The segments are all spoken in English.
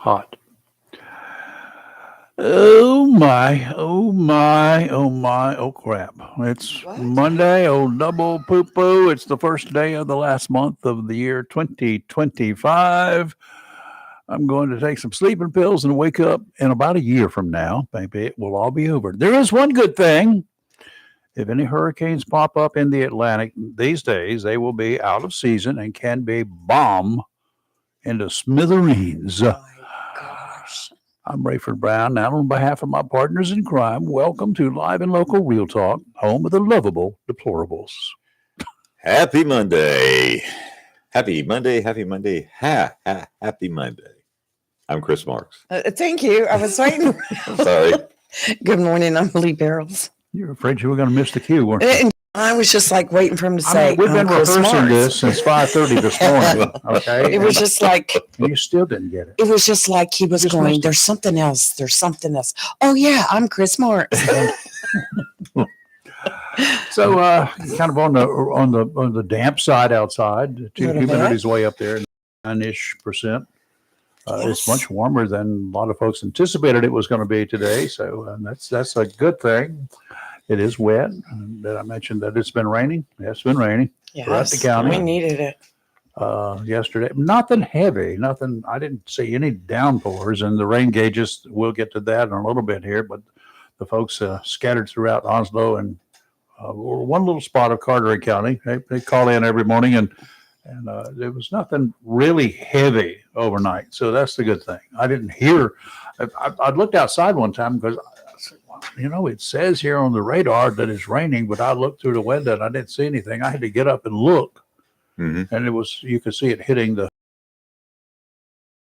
hot. Oh my, oh my, oh my, oh crap. It's What? Monday, oh double poo poo. It's the first day of the last month of the year 2025. I'm going to take some sleeping pills and wake up in about a year from now. Maybe it will all be over. There is one good thing. If any hurricanes pop up in the Atlantic these days, they will be out of season and can be bombed into smithereens. My gosh. I'm Rayford Brown, now on behalf of my partners in crime, welcome to Live and Local Real Talk, home of the lovable deplorables. Happy Monday. Happy Monday. Happy Monday. Happy Monday. I'm Chris Marks. Thank you. I was waiting. Sorry. Good morning. I'm Lee Barrels. You're afraid you were going to miss the cue, weren't you? And I was just like waiting for him to say, we've been Chris rehearsing Marks. this since 5:30 this morning, okay? It was just like, And you still didn't get it. it was just like he was Just going, missed it. there's something else. There's something else. Oh, yeah, I'm Chris Marks. So, kind of on the damp side outside, Little humidity's way up there, 9-ish%. It's Yes. much warmer than a lot of folks anticipated it was going to be today, so that's a good thing. It is wet. Did I mention that it's been raining? Yeah, it's been raining throughout the Yes, county. we needed it. Yesterday. Nothing heavy, nothing. I didn't see any downpours, and the rain gauges, we'll get to that in a little bit here, but the folks scattered throughout Onslow and one little spot of Carteret County. They call in every morning, and there was nothing really heavy overnight, so that's the good thing. I didn't hear. I looked outside one time because I said, well, it says here on the radar that it's raining, but I looked through the window and I didn't see anything. I had to get up and look, and you could see it hitting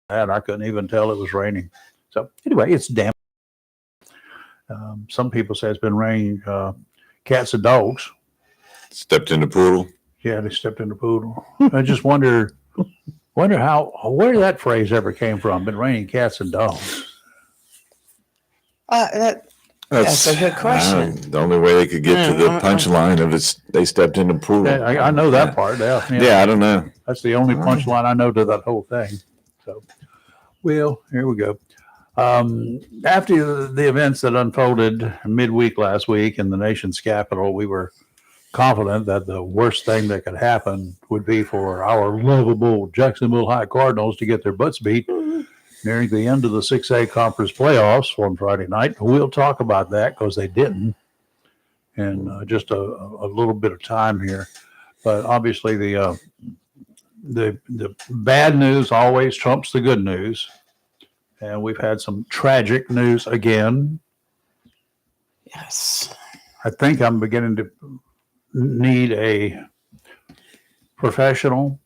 and I couldn't even tell it was raining. So anyway, it's damp. Some people say it's been raining cats and dogs. Stepped in the poodle. Yeah, they stepped in the poodle. I just wonder where that phrase ever came from. Been raining cats and dogs. That's a good question. The only way they could get to the punchline of it's they stepped in the pool. Yeah, I know that part. Yeah, Yeah, I don't know. That's the only punchline I know to that whole thing. So, well, here we go. After the events that unfolded midweek last week in the nation's capital, we were confident that the worst thing that could happen would be for our lovable Jacksonville High Cardinals to get their butts beat nearing the end of the 6A conference playoffs on Friday night. We'll talk about that because they didn't in just a little bit of time here. But obviously the bad news always trumps the good news. And we've had some tragic news again. Yes. I think I'm beginning to need a professional,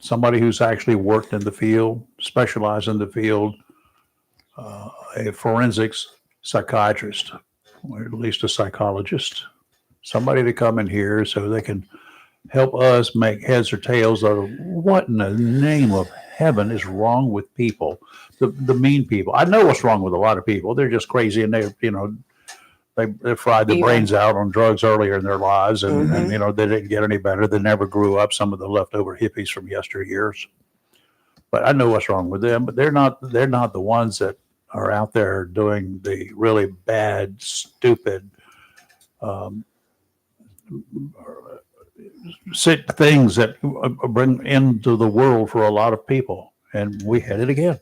somebody who's actually worked in the field, specialized in the field, a forensics psychiatrist, or at least a psychologist, somebody to come in here so they can help us make heads or tails of what in the name of heaven is wrong with people, the mean people. I know what's wrong with a lot of people. They're just crazy, and they fried their brains out on drugs earlier in their lives, and they didn't get any better. They never grew up. Some of the leftover hippies from yesteryears. But I know what's wrong with them. But they're not the ones that are out there doing the really bad, stupid, things that bring into the world for a lot of people. And we had it again.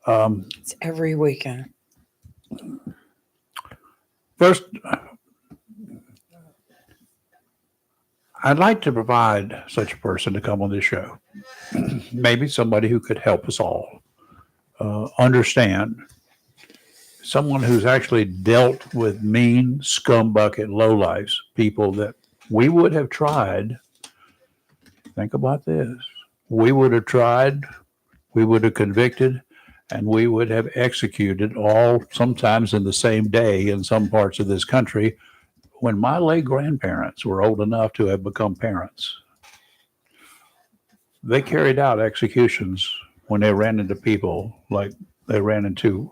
It's every weekend. First, I'd like to provide such a person to come on this show. Maybe somebody who could help us all understand. Someone who's actually dealt with mean, scumbucket, lowlifes, people that we would have tried. Think about this. We would have tried, we would have convicted, and we would have executed all sometimes in the same day in some parts of this country when my late grandparents were old enough to have become parents. They carried out executions when they ran into people like they ran into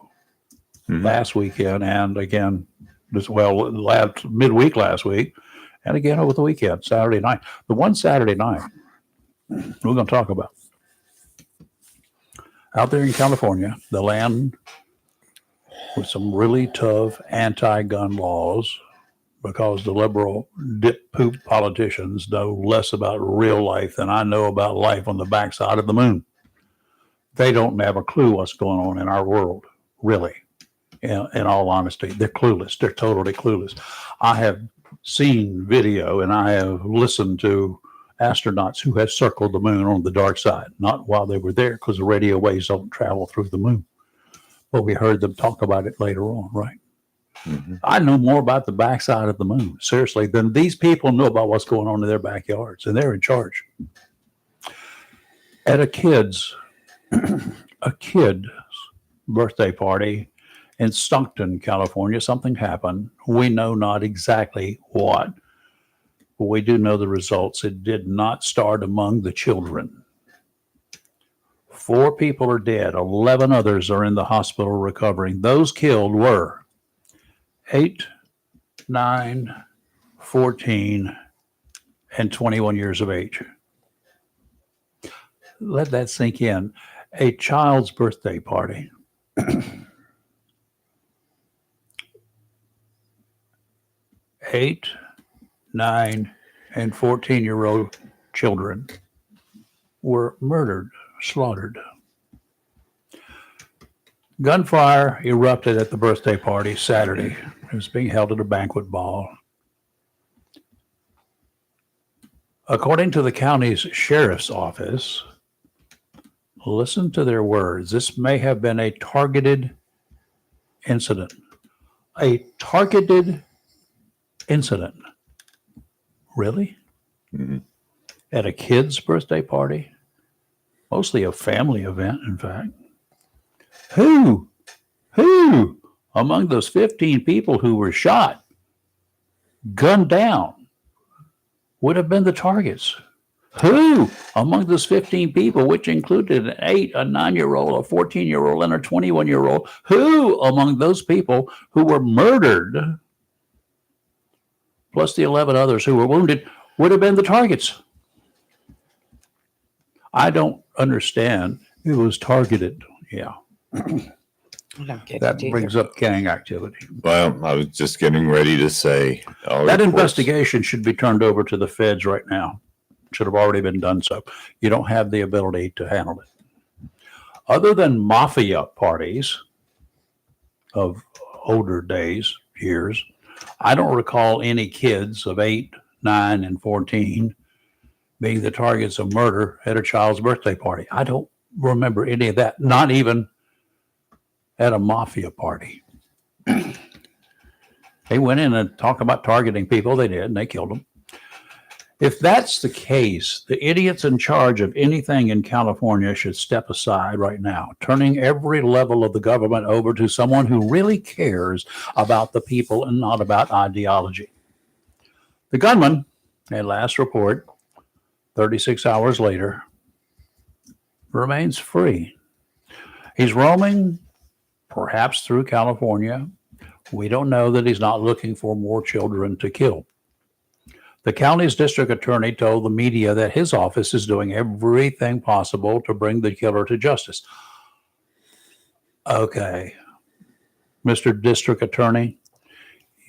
last weekend and again, midweek last week, and again over the weekend, Saturday night. The one Saturday night we're going to talk about. out there in California, the land with some really tough anti-gun laws because the liberal dip poop politicians know less about real life than I know about life on the backside of the moon. They don't have a clue what's going on in our world, really. In all honesty, they're clueless. They're totally clueless. I have seen video and I have listened to astronauts who have circled the moon on the dark side, not while they were there because the radio waves don't travel through the moon. But we heard them talk about it later on, right? Mhm. I know more about the backside of the moon, seriously, than these people know about what's going on in their backyards, and they're in charge. At a kid's birthday party in Stockton, California, something happened. We know not exactly what, but we do know the results. It did not start among the children. 4 people are dead. 11 others are in the hospital recovering. Those killed were 8, 9, 14, and 21 years of age. Let that sink in. A child's birthday party. 8, 9, and 14-year-old children were murdered, slaughtered. Gunfire erupted at the birthday party Saturday. It was being held at a banquet ball. According to the county's sheriff's office, listen to their words. This may have been a targeted incident. A targeted incident. Really? Mhm. At a kid's birthday party? Mostly a family event, in fact. Who among those 15 people who were shot, gunned down, would have been the targets? Who among those 15 people, which included an 8, a 9-year-old, a 14-year-old, and a 21-year-old, who among those people who were murdered, plus the 11 others who were wounded, would have been the targets? I don't understand. It was targeted. Yeah. I don't get That it brings either. up gang activity. Well, I was just getting ready to say all That reports- investigation should be turned over to the feds right now. Should have already been done so. You don't have the ability to handle it. Other than mafia parties of older days, years, I don't recall any kids of 8, 9, and 14 being the targets of murder at a child's birthday party. I don't remember any of that, not even at a mafia party. They went in and talked about targeting people. They did, and they killed them. If that's the case, the idiots in charge of anything in California should step aside right now, turning every level of the government over to someone who really cares about the people and not about ideology. The gunman, at last report, 36 hours later, remains free. He's roaming, perhaps through California. We don't know that he's not looking for more children to kill. The county's district attorney told the media that his office is doing everything possible to bring the killer to justice. Okay, Mr. District Attorney,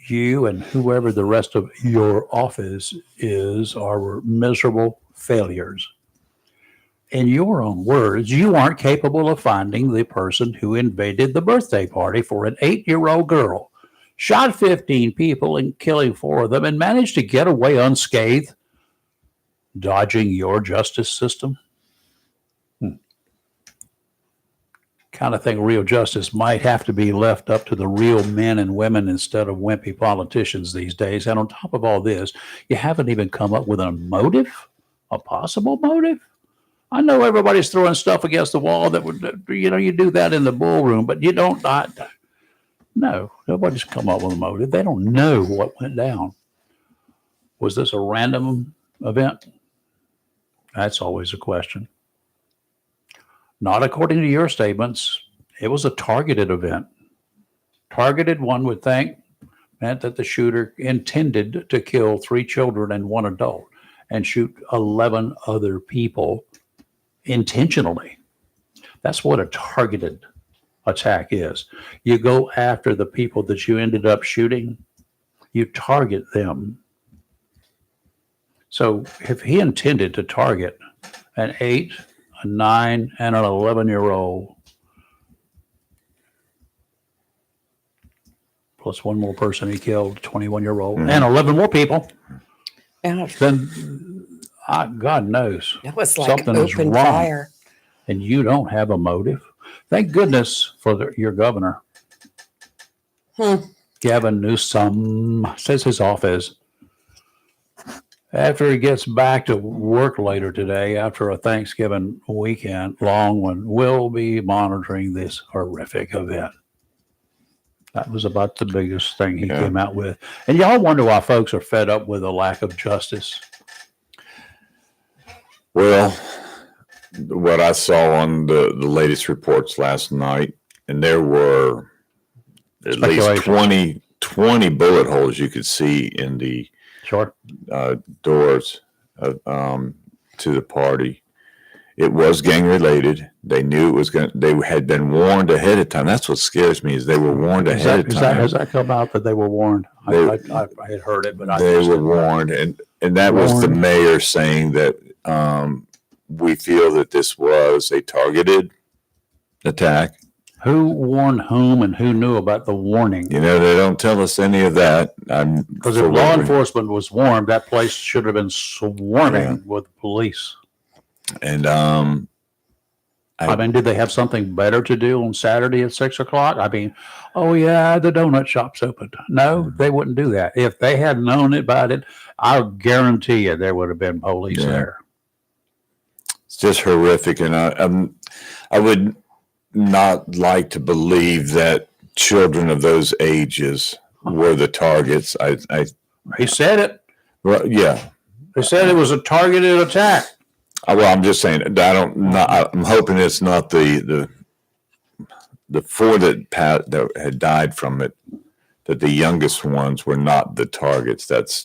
you and whoever the rest of your office is are miserable failures. In your own words, you aren't capable of finding the person who invaded the birthday party for an 8-year-old girl, shot 15 people and killing 4 of them, and managed to get away unscathed, dodging your justice system. Kind of thing real justice might have to be left up to the real men and women instead of wimpy politicians these days. And on top of all this, you haven't even come up with a motive, a possible motive. I know everybody's throwing stuff against the wall that would, you do that in the ballroom, but you don't. No, nobody's come up with a motive. They don't know what went down. Was this a random event? That's always a question. Not according to your statements. It was a targeted event. Targeted, one would think, meant that the shooter intended to kill 3 children and 1 adult and shoot 11 other people intentionally. That's what a targeted attack is. You go after the people that you ended up shooting, you target them. So if he intended to target an 8, a 9, and an 11-year-old, plus one more person he killed, 21-year-old, and 11 more people, Yeah, then God knows that was like something is open wrong. fire. And you don't have a motive. Thank goodness for your governor. Gavin Newsom says his office, after he gets back to work later today, after a Thanksgiving weekend, long one, will be monitoring this horrific event. That was about the biggest thing he came out with. And y'all wonder why folks are fed up with a lack of justice. Well, what I saw on the latest reports last night, and there were at least 20 bullet holes you could see in the doors to the party. It was gang related. They knew it was going to, they had been warned ahead of time. That's what scares me is they were warned ahead of time. Has that come out that they were warned? I had heard it, but they were warned. And that was the mayor saying that we feel that this was a targeted attack. Who warned whom and who knew about the warning? You know, they don't tell us any of that. Because if law enforcement was warned, that place should have been swarming with police. And I mean, did they have something better to do on Saturday at 6 o'clock? I mean, oh yeah, the donut shop's open. No, they wouldn't do that. If they had known about it, I'll guarantee you there would have been police there. It's just horrific, and I would not like to believe that children of those ages were the targets. He said it. Well, yeah, they said it was a targeted attack. Well, I'm just saying. I'm hoping it's not the four that had died from it. That the youngest ones were not the targets. That's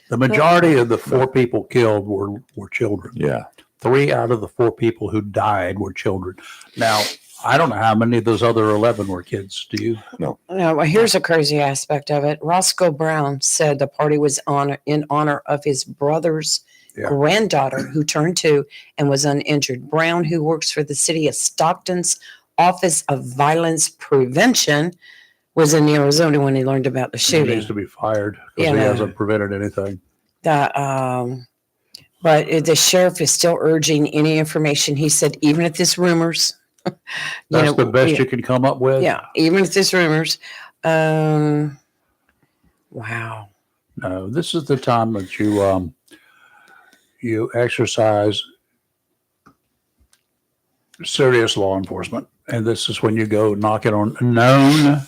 the majority of the 4 people killed were children. Yeah, 3 out of the 4 people who died were children. Now, I don't know how many of those other 11 were kids. Do you? No. Well, here's a crazy aspect of it. Roscoe Brown said the party was in honor of his brother's granddaughter who turned 2 and was uninjured. Brown, who works for the city of Stockton's Office of Violence Prevention, was in Arizona when he learned about the shooting. He needs to be fired because he hasn't prevented anything. But the sheriff is still urging any information. He said, even if this rumors, that's the best you can come up with. Yeah, even if this rumors. Wow. No, this is the time that you exercise serious law enforcement, and this is when you go knocking on known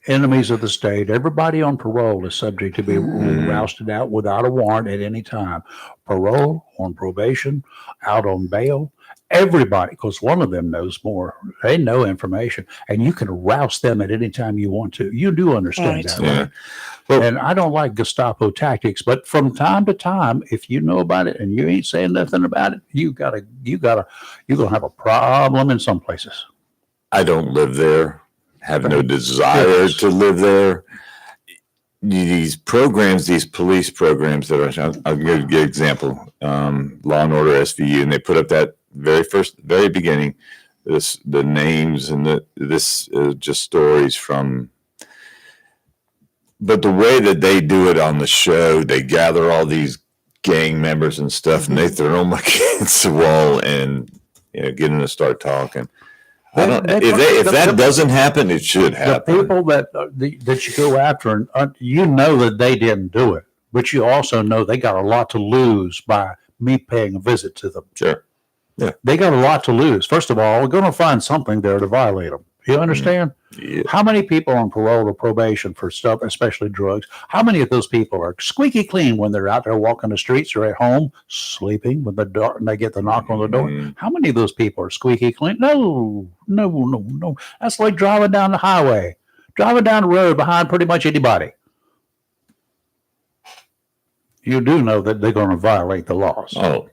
enemies of the state. Everybody on parole is subject to be rousted out without a warrant at any time. Parole, on probation, out on bail. Everybody, because one of them knows more. They know information, and you can rouse them at any time you want to. You do understand that, right? Well, and I don't like Gestapo tactics, but from time to time, if you know about it and you ain't saying nothing about it, you're gonna have a problem in some places. I don't live there. Have no desire to live there. These programs, these police programs that are, I'll give you an example, Law and Order SVU, and they put up that very beginning, the names and this just stories from, but the way that they do it on the show, they gather all these gang members and stuff, and they throw them against the wall and get them to start talking. If that doesn't happen, it should happen. The people that you go after, and you know that they didn't do it, but you also know they got a lot to lose by me paying a visit to them. Sure. Yeah. They got a lot to lose. First of all, we're going to find something there to violate them. You understand? Yeah. How many people on parole or probation for stuff, especially drugs, how many of those people are squeaky clean when they're out there walking the streets or at home sleeping when they get the knock on the door? How many of those people are squeaky clean? No. That's like driving down the highway, driving down the road behind pretty much anybody. You do know that they're going to violate the laws. Oh,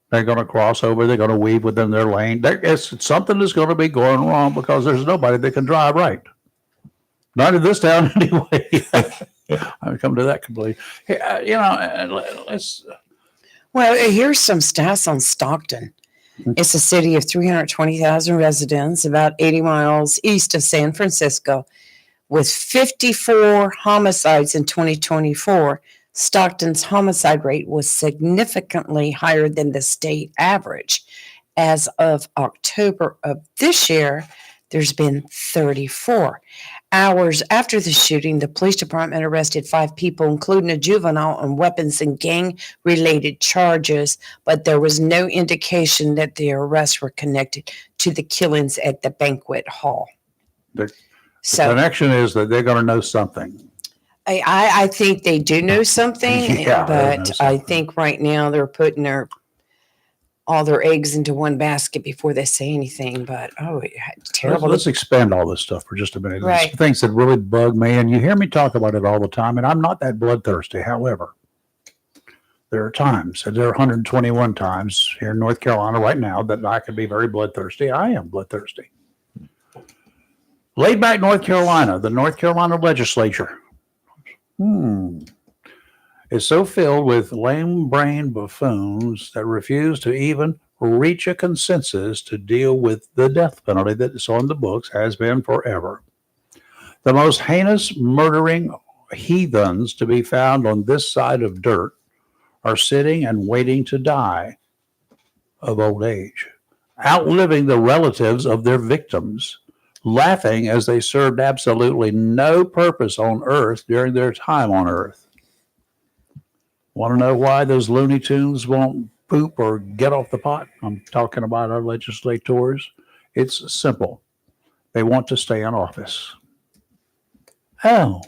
They're going to cross over. They're going to weave within their lane. Something is going to be going wrong because there's nobody that can drive right. Not in this town anyway. I've come to that conclusion. Let's. Well, here's some stats on Stockton. It's a city of 320,000 residents, about 80 miles east of San Francisco. With 54 homicides in 2024, Stockton's homicide rate was significantly higher than the state average. As of October of this year, there's been 34. Hours after the shooting, the police department arrested 5 people, including a juvenile, on weapons and gang-related charges, but there was no indication that the arrests were connected to the killings at the banquet hall. The connection is that they're going to know something. I think they do know something, Yeah, they know but something. I think right now they're putting all their eggs into one basket before they say anything. But terrible. Let's expand all this stuff for just a minute. Right. There's things that really bug me, and you hear me talk about it all the time, and I'm not that bloodthirsty. However, there are times, and there are 121 times here in North Carolina right now that I could be very bloodthirsty. I am bloodthirsty. Laid back North Carolina, the North Carolina legislature is so filled with lame-brained buffoons that refuse to even reach a consensus to deal with the death penalty that is on the books, has been forever. The most heinous murdering heathens to be found on this side of dirt are sitting and waiting to die of old age, outliving the relatives of their victims, laughing as they served absolutely no purpose on earth during their time on earth. Want to know why those Looney Tunes won't poop or get off the pot? I'm talking about our legislators. It's simple. They want to stay in office. Oh,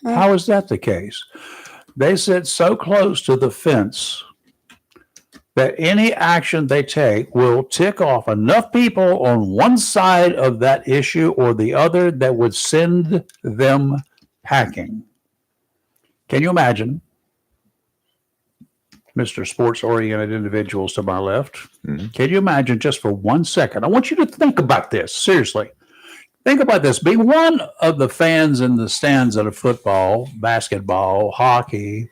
how is that the case? They sit so close to the fence that any action they take will tick off enough people on one side of that issue or the other that would send them packing. Can you imagine, Mr. Sports-oriented individuals to my left? Can you imagine just for 1 second? I want you to think about this, seriously. Think about this. Be one of the fans in the stands at a football, basketball, hockey,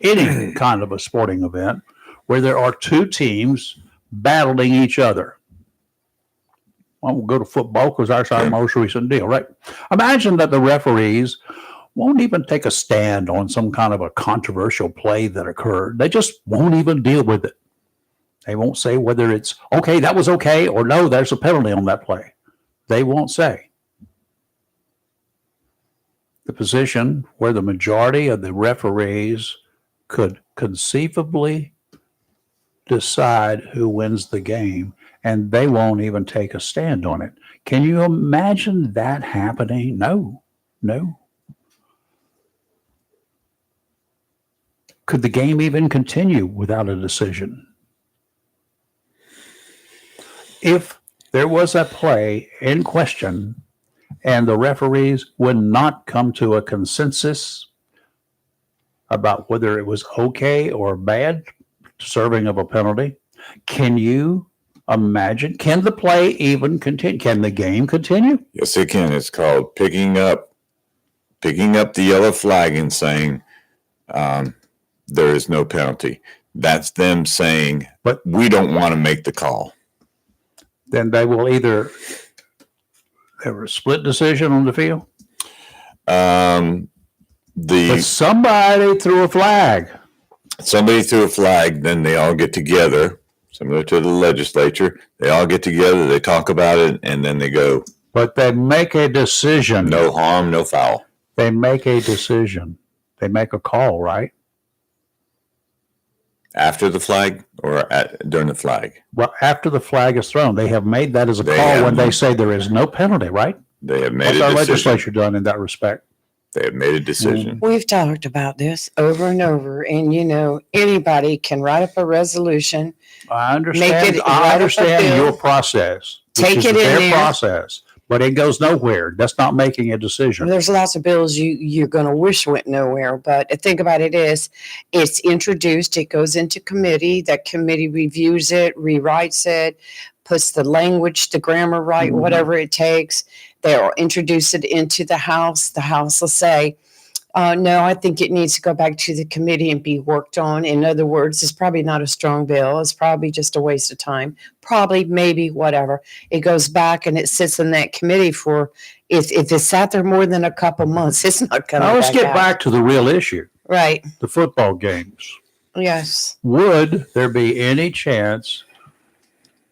any kind of a sporting event where there are 2 teams battling each other. I won't go to football because that's our most recent deal, right? Imagine that the referees won't even take a stand on some kind of a controversial play that occurred. They just won't even deal with it. They won't say whether it's okay, that was okay, or no, there's a penalty on that play. They won't say. The position where the majority of the referees could conceivably decide who wins the game, and they won't even take a stand on it. Can you imagine that happening? No. Could the game even continue without a decision? If there was a play in question and the referees would not come to a consensus about whether it was okay or bad serving of a penalty, can you imagine? Can the play even continue? Can the game continue? Yes, it can. It's called picking up the yellow flag and saying there is no penalty. That's them saying, but we don't want to make the call. Then they will either have a split decision on the field. But somebody threw a flag. Somebody threw a flag, then they all get together, similar to the legislature. They all get together, they talk about it, and then they go. But they make a decision. No harm, no foul. They make a decision. They make a call, right? After the flag or during the flag? Well, after the flag is thrown, they have made that as a call when they say there is no penalty, right? They have made What's a our decision. legislature done in that respect? They have made a decision. We've talked about this over and over, and anybody can write up a resolution. I understand. Make it I right up a understand bill. your process. Take which is it in their there. process. but it goes nowhere. That's not making a decision. There's lots of bills you're going to wish went nowhere, but the thing about it is, it's introduced, it goes into committee, that committee reviews it, rewrites it, puts the language, the grammar right, whatever it takes. They'll introduce it into the House. The House will say, no, I think it needs to go back to the committee and be worked on. In other words, it's probably not a strong bill. It's probably just a waste of time. Probably, maybe, whatever. It goes back and it sits in that committee for, if it sat there more than a couple months, it's not coming Now let's back get out. back to the real issue, Right. the football games. Yes. Would there be any chance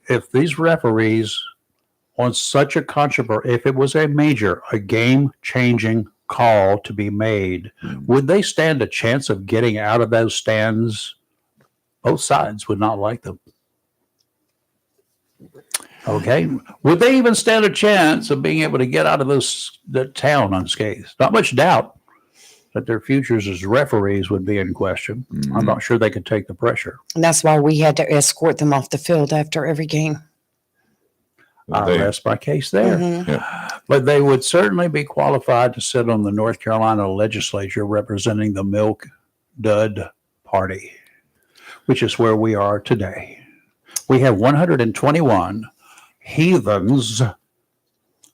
if these referees on such a controversy, if it was a game-changing call to be made, would they stand a chance of getting out of those stands? Both sides would not like them. Okay. Would they even stand a chance of being able to get out of the town unscathed? Not much doubt that their futures as referees would be in question. I'm not sure they could take the pressure. And that's why we had to escort them off the field after every game. I rest my case there. Mhm. But they would certainly be qualified to sit on the North Carolina legislature representing the Milk Dud Party, which is where we are today. We have 121 heathens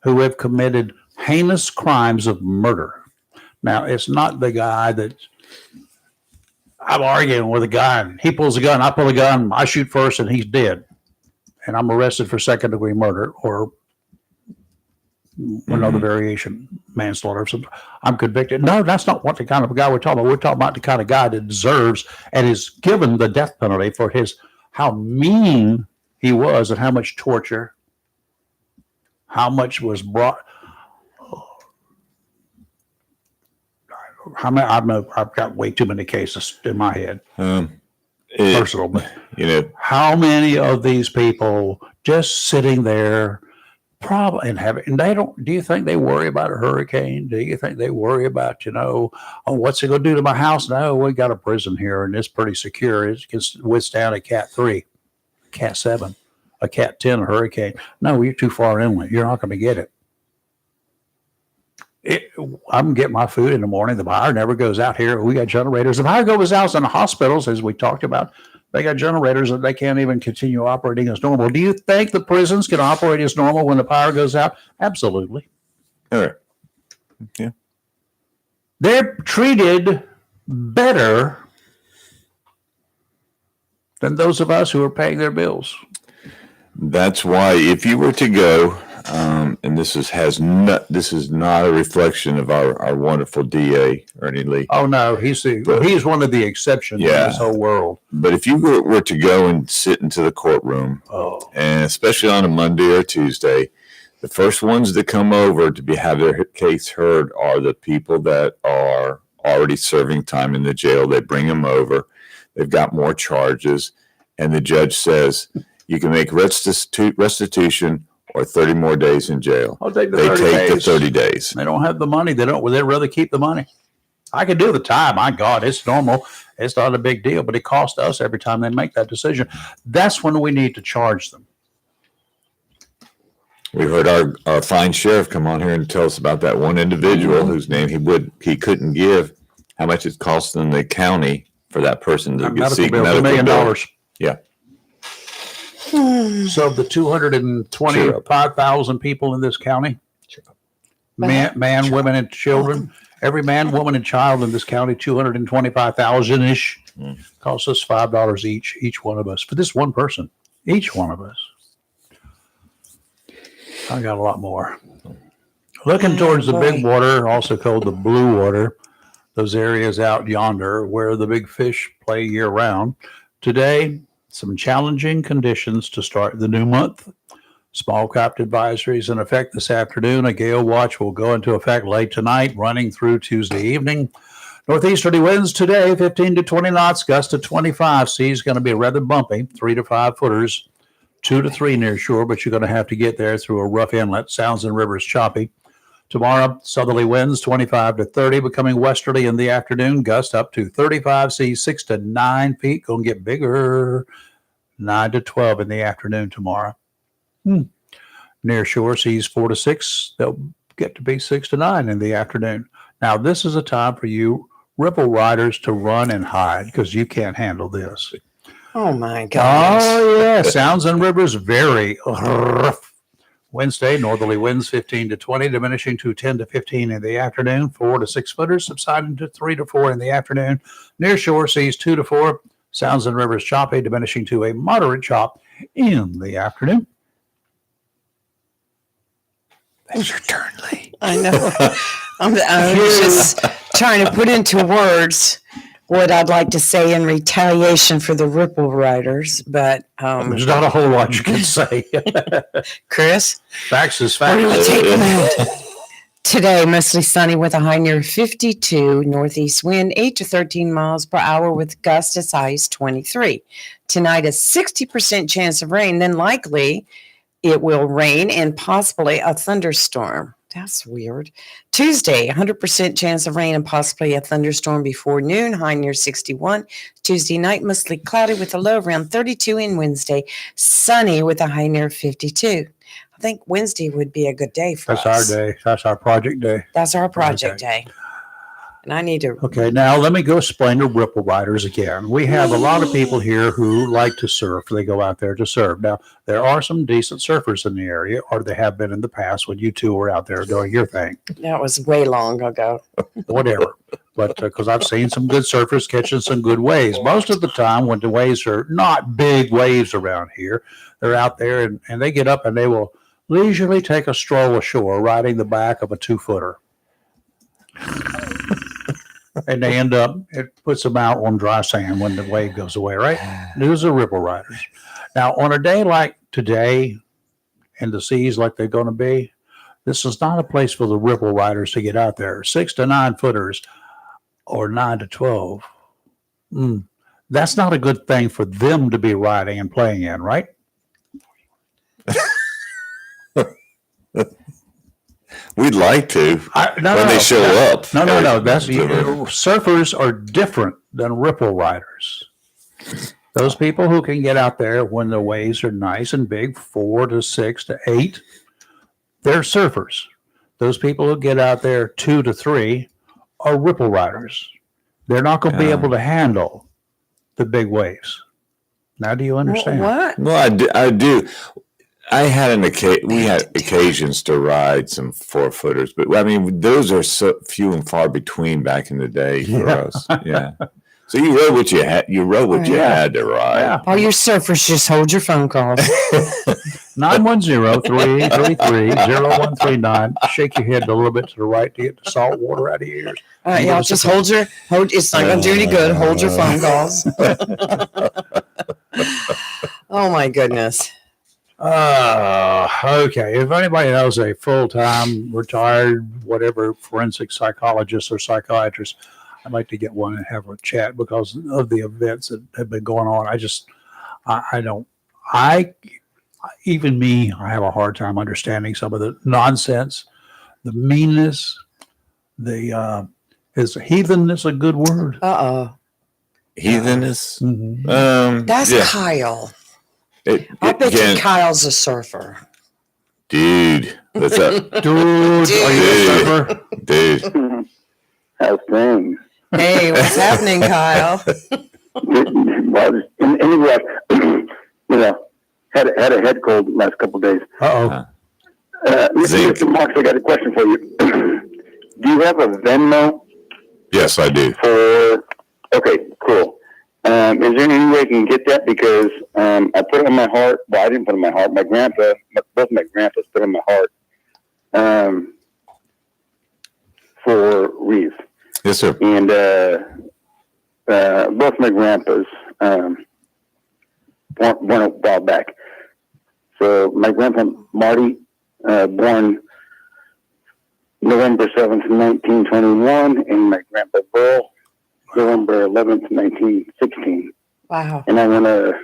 who have committed heinous crimes of murder. Now, it's not the guy that I'm arguing with a guy and he pulls a gun, I pull a gun, I shoot first and he's dead. And I'm arrested for second-degree murder or another variation, manslaughter. So I'm convicted. No, that's not what the kind of guy we're talking about. We're talking about the kind of guy that deserves and is given the death penalty for how mean he was and how much torture, how much was brought. I've got way too many cases in my head. Personal, but how many of these people just sitting there probably and they don't, do you think they worry about a hurricane? Do you think they worry about, oh, what's it going to do to my house? No, we got a prison here and it's pretty secure. It can withstand a Cat 3, Cat 7, a Cat 10 hurricane. No, you're too far inland. You're not going to get it. I'm getting my food in the morning. The power never goes out here. We got generators. The power goes out in the hospitals, as we talked about. They got generators that they can't even continue operating as normal. Do you think the prisons can operate as normal when the power goes out? Absolutely. All right. Yeah. They're treated better than those of us who are paying their bills. That's why if you were to go, and this is not a reflection of our wonderful DA, Ernie Lee. Oh no, he's one of the exceptions in this whole world. But if you were to go and sit into the courtroom, and especially on a Monday or Tuesday, the first ones that come over to have their case heard are the people that are already serving time in the jail. They bring them over. They've got more charges, and the judge says you can make restitution or 30 more days in jail. I'll take the They 30 take the days. 30 days. They don't have the money. They'd rather keep the money. I could do the time. My God, it's normal. It's not a big deal, but it costs us every time they make that decision. That's when we need to charge them. We heard our fine sheriff come on here and tell us about that one individual whose name he couldn't give, how much it cost them the county for that person to seek medical $1 million. Yeah. So of the 225,000 people in this county, man, women, and children, every man, woman, and child in this county, 225,000-ish, costs us $5 each one of us. For this one person, each one of us. I got a lot more. Looking towards the big water, also called the blue water, those areas out yonder where the big fish play year round. Today, some challenging conditions to start the new month. Small craft advisories in effect this afternoon. A gale watch will go into effect late tonight, running through Tuesday evening. Northeasterly winds today, 15 to 20 knots, gust to 25. Sea's going to be rather bumpy, 3 to 5 footers, 2 to 3 near shore, but you're going to have to get there through a rough inlet. Sounds and rivers choppy. Tomorrow, southerly winds 25 to 30, becoming westerly in the afternoon, gust up to 35 seas, 6 to 9 feet. Going to get bigger, 9 to 12 in the afternoon tomorrow. Near shore seas 4 to 6. They'll get to be 6 to 9 in the afternoon. Now, this is a time for you ripple riders to run and hide because you can't handle this. Oh my gosh. Oh, yeah. Sounds and rivers vary. Wednesday, northerly winds 15 to 20, diminishing to 10 to 15 in the afternoon. 4 to 6 footers, subsiding to 3 to 4 in the afternoon. Near shore seas 2 to 4. Sounds and rivers choppy, diminishing to a moderate chop in the afternoon. That's your turn, Lee. I know. I was just trying to put into words what I'd like to say in retaliation for the ripple riders, but There's not a whole lot you can say. Chris, Facts is we're going to facts. take them out. Today, mostly sunny with a high near 52, northeast wind 8 to 13 miles per hour with gusts as high as 23. Tonight, a 60% chance of rain, then likely it will rain and possibly a thunderstorm. That's weird. Tuesday, 100% chance of rain and possibly a thunderstorm before noon, high near 61. Tuesday night, mostly cloudy with a low around 32. And Wednesday, sunny with a high near 52. I think Wednesday would be a good day for us. That's our day. That's our project day. That's our project day. And I need to. Okay, now let me go explain the ripple riders again. We have a lot of people here who like to surf. They go out there to surf. Now, there are some decent surfers in the area, or they have been in the past when you two were out there doing your thing, That was way long ago. whatever. But because I've seen some good surfers catching some good waves. Most of the time when the waves are not big waves around here, they're out there and they get up and they will leisurely take a stroll ashore riding the back of a 2-footer. And they end up, it puts them out on dry sand when the wave goes away, right? Those are ripple riders. Now, on a day like today, and the seas like they're going to be, this is not a place for the ripple riders to get out there. 6 to 9 footers or 9 to 12. That's not a good thing for them to be riding and playing in, right? We'd like to when they show up. No. That's surfers are different than ripple riders. Those people who can get out there when the waves are nice and big, 4 to 6 to 8, they're surfers. Those people who get out there 2 to 3 are ripple riders. They're not going to be able to handle the big waves. Now, do you understand? What? Well, I do. I had we had occasions to ride some 4-footers, but I mean, those are so few and far between back in the day for us. Yeah. So you rode what you had. You rode what you had to ride. Yeah. All your surfers, just hold your phone calls. 910-333-0139. Shake your head a little bit to the right to get the salt water out of your ears. Y'all just hold. It's not going to do any good. Hold your phone calls. Oh my goodness. Okay. If anybody knows a full-time, retired, whatever, forensic psychologist or psychiatrist, I'd like to get one and have a chat because of the events that have been going on. Even me, I have a hard time understanding some of the nonsense, the meanness, is heathenness a good word? Heathenness. Mm-hmm. That's Kyle. I bet you Kyle's a surfer. Dude, what's up? Dude, are you a surfer? Dude. How's things? Hey, what's happening, Kyle? Well, anyway, had a head cold the last couple of days. Mr. Marks, I got a question for you. Do you have a Venmo? Yes, I do. Okay, cool. Is there any way I can get that? Because I put it on my heart. Well, I didn't put it on my heart. Both my grandpas put it on my heart for Reeve. Yes, sir. And both my grandpas born a while back. So my grandpa Marty, born November 7th, 1921, and my grandpa Burl, November 11th, 1916. Wow. And I want to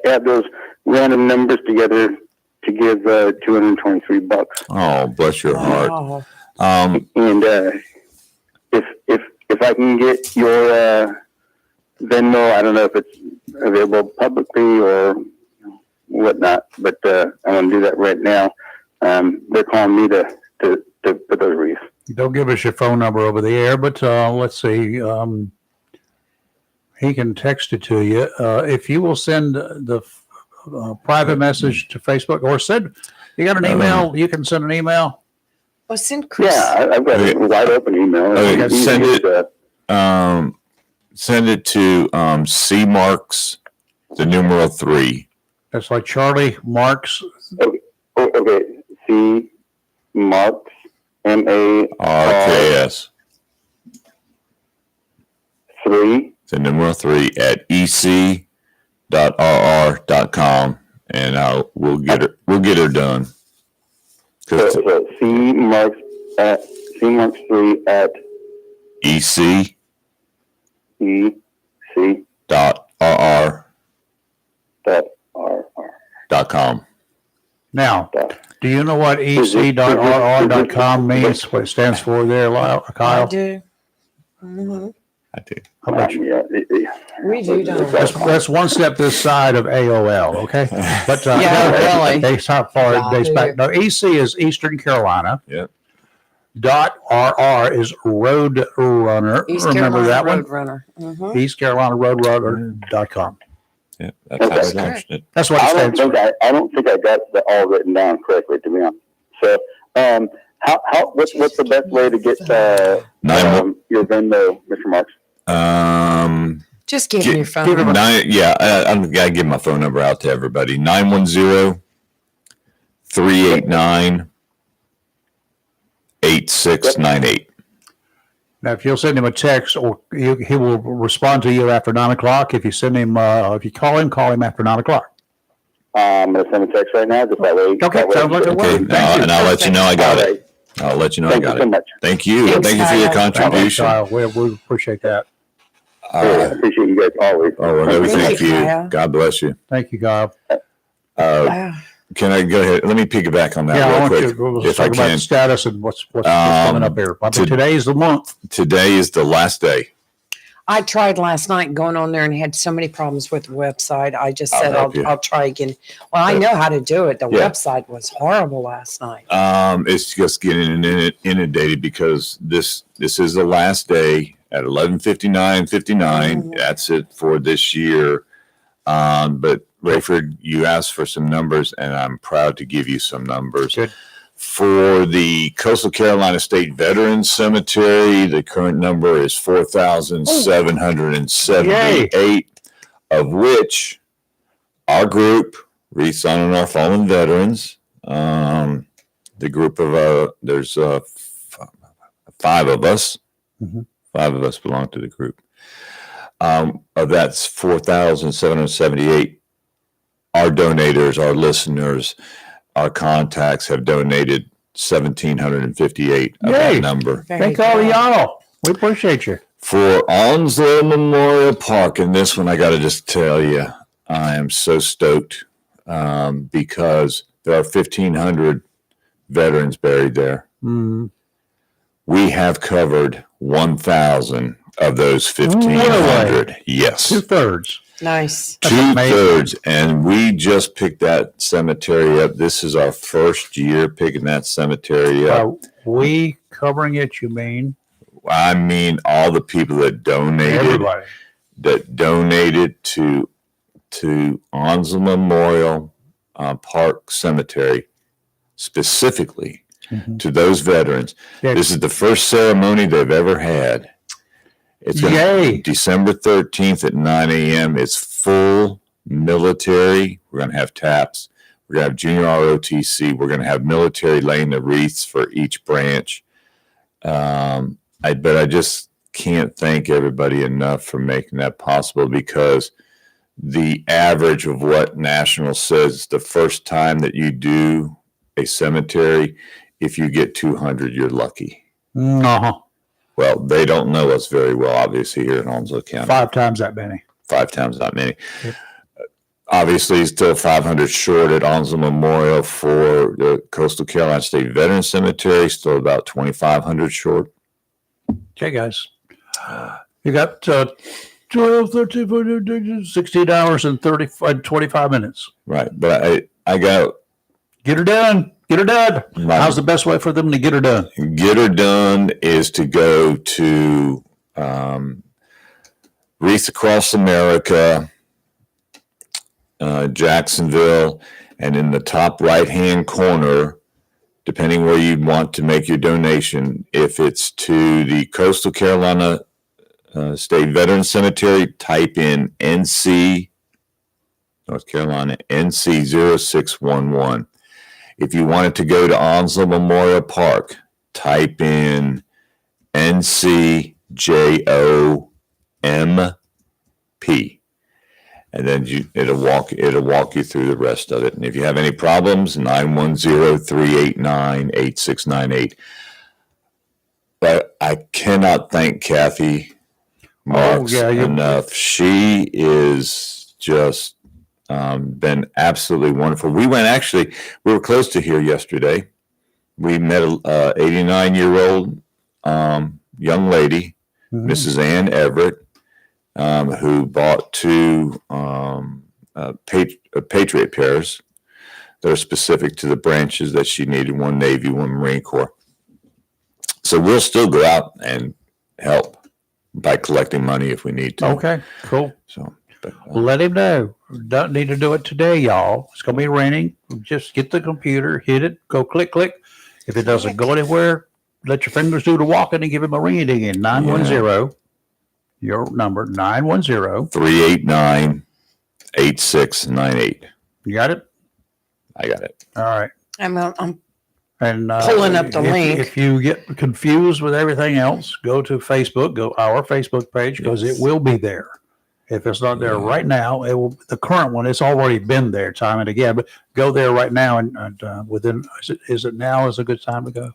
add those random numbers together to give $223. Oh, bless your heart. Wow. And if I can get your Venmo, I don't know if it's available publicly or whatnot. But I want to do that right now. They're calling me to put those wreaths. Don't give us your phone number over the air, but let's see. He can text it to you. If you will send the private message to Facebook or send, you got an email, you can send an email. Well, send Chris. Yeah, I've got a wide open email. Okay, send it to C Marks, the numeral 3. That's like Charlie Marks. Okay. C Marks, RKS. 3. The numeral 3 at ec.rr.com, and we'll get her done. So C Marks 3 at ec.rr.com. Now, do you know what ec.rr.com means? What it stands for there, Kyle? I do. Mm-hmm. I do. How about you? Review done. That's one step this side of AOL, okay? But Yeah, really. Based how far it dates back. No, EC is Eastern Carolina. Yep. .RR is Road Runner. East Remember Carolina that Road one? Runner. Mm-hmm. East Carolina Road Runner.com. Yeah, that's how That's I launched it. That's what it stands for. I don't think I got that all written down correctly, to be honest. So, what's the best way to get your Venmo, Mr. Marks? Just give me your phone. him I'm gotta give my phone number out to everybody. 910-389-8698. Now, if you'll send him a text, or he will respond to you after 9 o'clock. If you send him, if you call him after 9 o'clock. I'm going to send a text right now, just that way. Okay, sounds like a word. Okay, and I'll let you know I got All it. right. I'll let you know I Thank you got so it. much. Thank you. Thanks, Thank you for your Kyle. contribution. Kyle, we appreciate that. I appreciate you guys always. Oh, well, Thank thank you, you. Kyle. God bless you. Thank you, Kyle. Wow. Can I go ahead? Let me piggyback on that Yeah, I real want quick, you to if I talk about the can. status and what's coming up here. I mean, today's the month. Today is the last day. I tried last night going on there and had so many problems with the website. I just said help you. I'll try again. Well, I know how to do it. The Yeah. website was horrible last night. It's just getting inundated because this is the last day at 11:59:59. Mhm. That's it for this year. But Rayford, you asked for some numbers, and I'm proud to give you some numbers. Good. For the Coastal Carolina State Veterans Cemetery, the current number is 4,778, of which our group, Wreaths Honoring Our Fallen Veterans, the group of, there's 5 of us. Mm-hmm. 5 of us belong to the group. Of that's 4,778. Our donators, our listeners, our contacts have donated 1,758 of Yay. that number. Very Thank all of good. y'all. We appreciate you. For Onslow Memorial Park, and this one I got to just tell you, I am so stoked because there are 1,500 veterans buried there. Mm. We have covered 1,000 of those 1,500. Yes. 2/3. Nice. That's amazing. 2/3, and we just picked that cemetery up. This is our first year picking that cemetery up. We covering it, you mean? I mean, all the people that Everybody. donated to Onslow Memorial Park Cemetery, specifically to those veterans. Yeah. This is the first ceremony they've ever had. It's gonna Yay. be December 13th at 9 a.m. It's full military. We're going to have taps. We're going to have junior ROTC. We're going to have military laying the wreaths for each branch. But I just can't thank everybody enough for making that possible, because the average of what National says, the first time that you do a cemetery, if you get 200, you're lucky. Uh-huh. Well, they don't know us very well, obviously, here in Onslow County. 5 times that many. 5 times that many. Yep. Obviously, still 500 short at Onslow Memorial for the Coastal Carolina State Veterans Cemetery, still about 2,500 short. Okay, guys. You got 12, 13, 14, 16 hours and 25 minutes. Right. But I got Get her done. Get her done. my, How's the best way for them to get her done? get her done is to go to Wreath Across America, Jacksonville, and in the top right-hand corner, depending where you want to make your donation, if it's to the Coastal Carolina State Veterans Cemetery, type in NC, North Carolina, NC 0611. If you wanted to go to Onslow Memorial Park, type in NCJOMP, and then it'll walk you through the rest of it. And if you have any problems, 910-389-8698. But I cannot thank Kathy Marks enough. She is just been absolutely wonderful. We were close to here yesterday. We met a 89-year-old young lady, Mrs. Ann Everett, who bought two Patriot pairs that are specific to the branches that she needed, one Navy, one Marine Corps. So we'll still go out and help by collecting money if we need to. Okay, cool. So Let him know. Don't need to do it today, y'all. It's going to be raining. Just get the computer, hit it, go click, click. If it doesn't go anywhere, let your fingers do the walking and give him a ring ding in 910. Your number, 910. 389-8698. You got it? I got it. All right. I'm And pulling up the link. If you get confused with everything else, go to Facebook, go our Facebook page, because it will be there. If it's not there right now, it will. The current one, it's already been there time and again. But go there right now, and within. Is it now? Is a good time to go?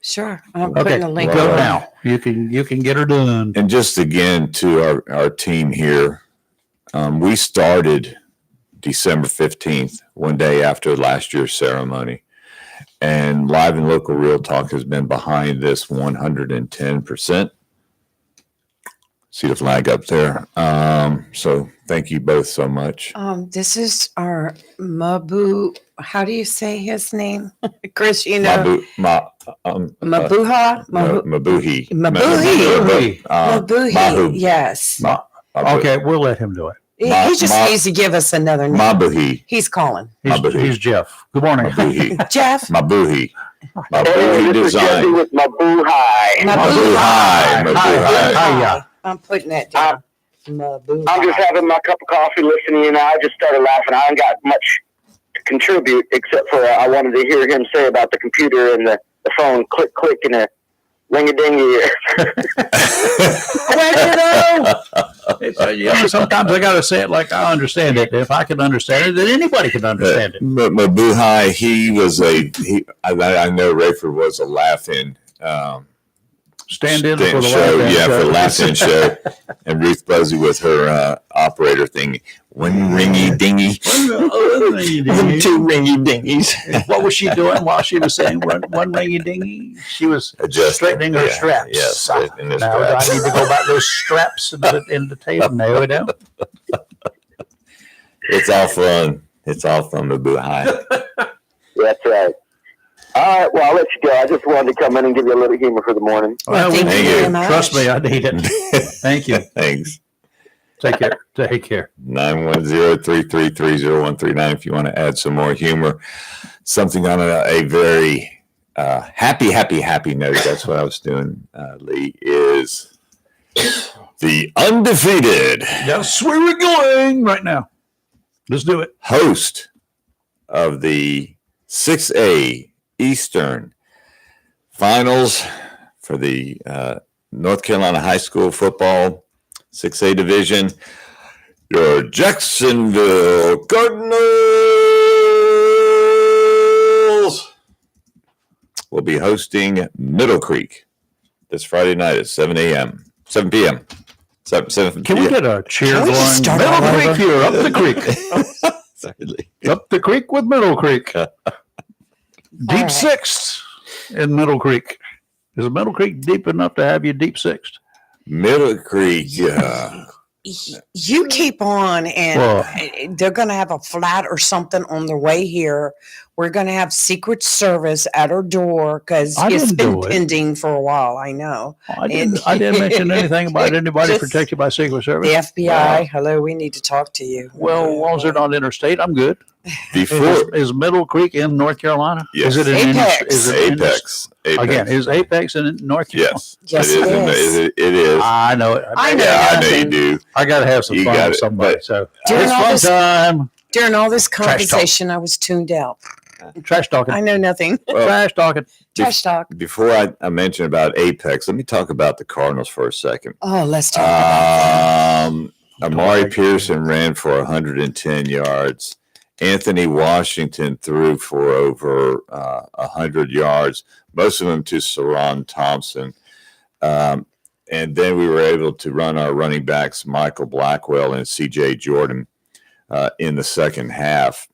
Sure. I'm Okay, putting a link. go on. now. You can get her done. And just again to our team here, we started December 15th, one day after last year's ceremony. And Live and Local Real Talk has been behind this 110%. See the flag up there. So thank you both so much. This is our Mabu. How do you say his name? Chris, you know. Mabuha? Mabuhi. Mabuhi. Mabuhi. Mabuhi. Yes. Okay, we'll let him do it. He just needs to give us another name. Mabuhi. He's calling. He's Jeff. Good morning. Mabuhi. Jeff. Mabuhi. Hey, Mabuhi this is Jesse Design. with Mabuhi. Mabuhi. Mabuhi. Hiya. I'm putting that down. Mabuhi. I'm just having my cup of coffee listening, and I just started laughing. I ain't got much to contribute except for I wanted to hear him say about the computer and the phone click, click, and a ring-a-dingy. Sometimes I got to say it like I understand it. If I can understand it, then anybody can understand it. Mabuhi, I know Rayford was a laugh-in Stand in for the show. laugh-in Yeah, show. for the laugh-in show. And Ruth Buzzy with her operator thing. One ringy dingy. Two ringy dingies. What was she doing while she was saying one ringy dingy? She was straightening her straps. Yes, straightening her Now straps. do I need to go back those straps in the tail? No, I don't. It's all fun. It's all fun, Mabuhi. That's right. All right, well, I'll let you go. I just wanted to come in and give you a little humor for the morning. Well, thank you very much. Trust me, I need it. Thank you. Thanks. Take care. Take care. 910-333-0139 if you want to add some more humor. Something on a very happy note. That's what I was doing, Lee, is the undefeated That's where we're going right now. Let's do it. host of the 6A Eastern Finals for the North Carolina High School Football 6A Division, your Jacksonville Cardinals will be hosting Middle Creek this Friday night at 7 p.m. 7 Can we get a cheer Can we just going? start Middle all Creek over? here, up the creek. Sorry, Lee. Up the creek with Middle Creek. Deep right. sixth in Middle Creek. Is Middle Creek deep enough to have you deep sixth? Middle Creek. You keep on, and Well- they're going to have a flat or something on their way here. We're going to have Secret Service at our door because I it's didn't been do it. pending for a while. I know. I didn't mention anything about anybody Just- protected by Secret Service. The FBI, hello, we need to talk to you. Well, as long as they're not interstate, I'm good. Before, Is Middle Creek in North Carolina? Yes. Is it in Apex. Is it in- Apex. Again, is Apex in North Carolina? Yes. Yes, it is. it It is. I know it. I know. Yeah, I know you nothing. do. I got to have some You fun got with it, somebody. but- So During it's all fun this- time. During all this talk. conversation, I was tuned out. Trash talking. I know nothing. Well, Trash talking. Trash talk. before I mention about Apex, let me talk about the Cardinals for a second. Oh, let's talk about Amari Pearson ran for 110 yards. Anthony Washington threw for over 100 yards, most of them to Saron Thompson. And then we were able to run our running backs, Michael Blackwell and C.J. Jordan, in the second half.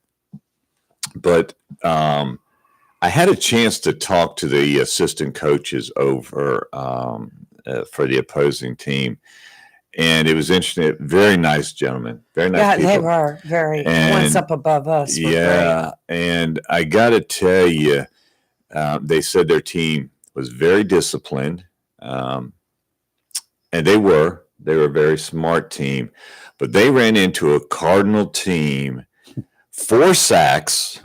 But I had a chance to talk to the assistant coaches over for the opposing team. And it was interesting. Very nice gentlemen. Very nice that. people. They were very And- ones up above us. Were Yeah, and I got to tell you, they said their team was very disciplined, and they were a very smart team, but they ran into a Cardinal team, 4 sacks,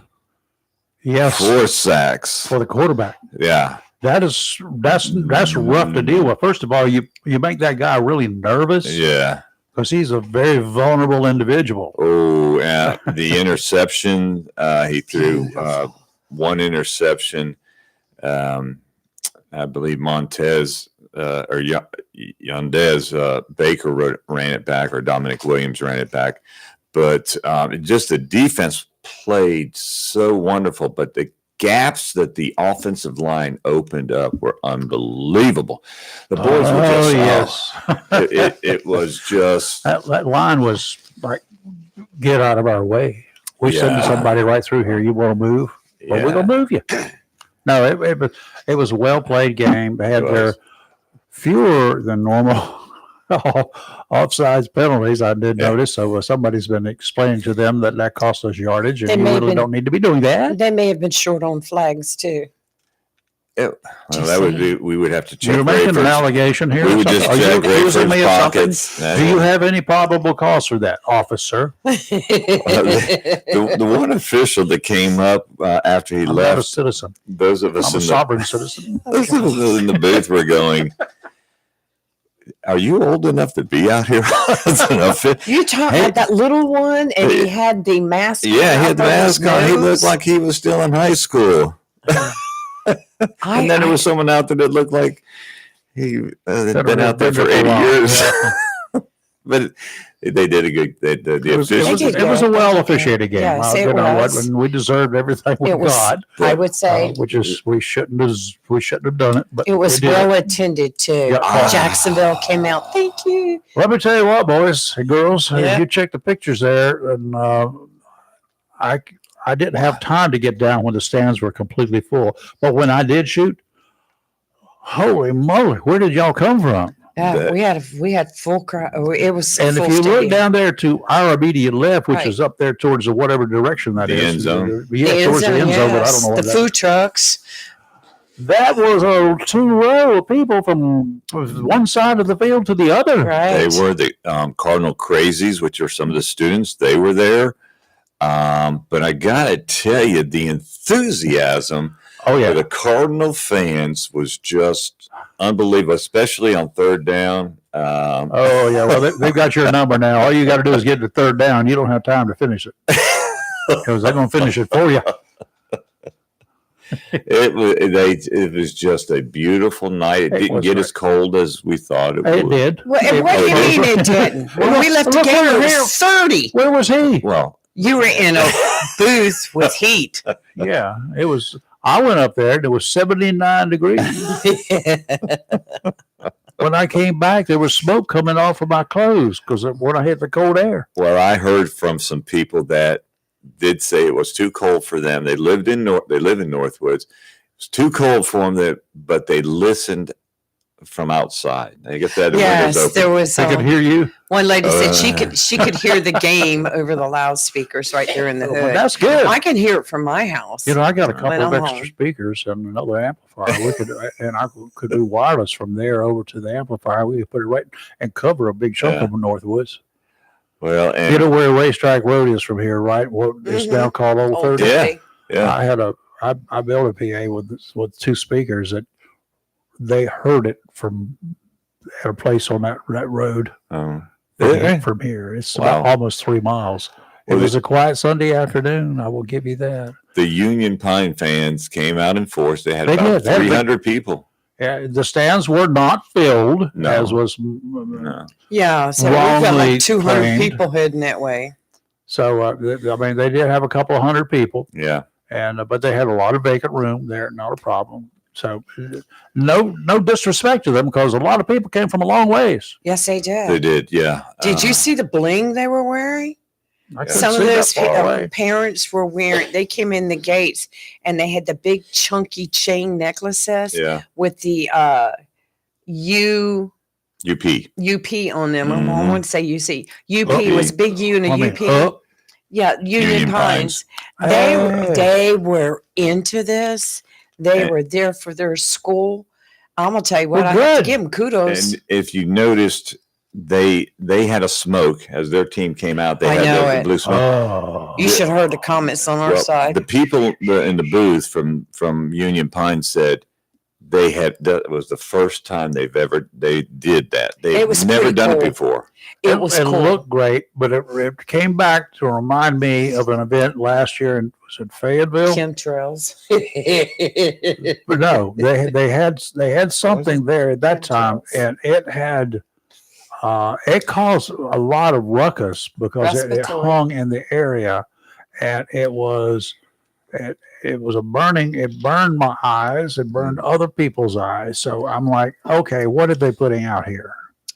Yes. 4 sacks. For the quarterback. Yeah, That's rough to deal with. First of all, you make that guy really nervous yeah. because he's a very vulnerable individual. Oh, yeah. The interception, he threw one interception. I believe Montez or Yandez Baker ran it back, or Dominic Williams ran it back. But just the defense played so wonderful, but the gaps that the offensive line opened up were unbelievable. The boys were just, it was just, that line was like, get out of our way. We send Yeah. somebody right through here. You want to move? Well, we're yeah. gonna move you. No, it was a well played game. They had It their was. fewer than normal offsides penalties. I did Yeah. notice. So somebody's been explaining to them that cost us yardage, and They you may have really been- don't need to be doing that. They may have been short on flags too. Well, that would be, we would have to check. You're making an Rayford's- allegation here. We or would just something? Are check you accusing me Rayford's of something? pockets. Do you have any probable cause for that, officer? The one official that came up after he I'm not a left, citizen. those of us I'm a in the, sovereign citizen. those of us in the booth were going, "Are you old enough to be out here?" As an official? You talk Hey. about that little one, and he had the mask. Yeah, he had the on his mask on. He nose. looked like he was still in high school. And then there was someone out there that looked like he had been out there for 80 years. But they did a good. The It was officials. a well officiated game. Yes, it You know what? was. And we deserved everything we It was- got. I would say Which is we shouldn't have done it. But it was we did well attended too. Yeah. Jacksonville came out. Thank you. Let me tell you what, boys and girls, Yeah. if you check the pictures there, and I didn't have time to get down when the stands were completely full. But when I did shoot, holy moly, where did y'all come from? Yeah, That- we had full crowd. It was And full if you look stadium. down there to our immediate left, which Right. is up there towards the whatever direction that The is, end zone. Yeah, The towards the end zone, but I yes, don't know what the that food trucks. That was a 2 row of people from one side of the field to the other. Right. They were the Cardinal Crazies, which are some of the students. They were there. But I got to tell you, the enthusiasm Oh for yeah, the Cardinal fans was just unbelievable, especially on third down. oh yeah. Well, they've got your number now. All you got to do is get to third down. You don't have time to finish it because they're going to finish it for you. It was just a beautiful night. It It didn't was get great. as cold as we thought it It would. did. What do you mean it didn't? When we left the Look game, it over was here. 30. Where was he? Well, You were in a booth with heat. Yeah, it was. I went up there and it was 79 degrees. When I came back, there was smoke coming off of my clothes because when I hit the cold air. well, I heard from some people that did say it was too cold for them. They live in Northwoods. It was too cold for them, but they listened from outside. I guess they had the Yes, windows there open. was They could hear you. one lady said she Uh. could hear the game over the loudspeakers right there in the Well, hood. that's good. I can hear it from my house. You know, I got a When couple of I'm extra home. speakers and another amplifier. We could, and I could do wireless from there over to the amplifier. We could put it right and cover a big chunk Yeah. of Northwoods. Well, You and know where Racetrack Road is from here, right? Well, it's now called Old Oh, 30. Yeah. okay. yeah, I built a PA with two speakers that they heard it from at a place on that road um, from here. It's Wow. about almost 3 miles. It Well, was a quiet Sunday afternoon. I will give you that. the Union Pine fans came out in force. They had They about did. They had 300 people. Yeah, the stands were not filled, No. as was. No. Yeah, so we've got Wrongly like 200 claimed. people heading that way. So I mean, they did have a couple of hundred people, Yeah. and but they had a lot of vacant room there. Not a problem. So no disrespect to them, because a lot of people came from a long ways. Yes, they They did. did. Yeah. Did you see the bling they were wearing? I couldn't Some of see that those far away. parents were wearing, they came in the gates and they had the big chunky chain necklaces Yeah. with the UP on them. I Mhm. want to say UC. UP UP. was big U and a I mean, UP. Yeah, Union Union Pines. Pines. Hey. They were into this. They And- were there for their school. I'm gonna tell you what, Well, I have to good. give them kudos. And if you noticed, they had a smoke as their team came out. They I had know the it. blue smoke. Oh, You should have heard the comments on our Well, side. the people in the booth from Union Pine said that was the first time they did that. It They've was never pretty done it cool. before. It was it cool. looked great, but it came back to remind me of an event last year in was it Fayetteville? Chemtrails. But no, they had something there at that time, and it had it caused a lot of ruckus because it Respiratory. hung in the area, and it was a burning. It burned my eyes. It burned other people's eyes. So I'm like, okay, what are they putting out here?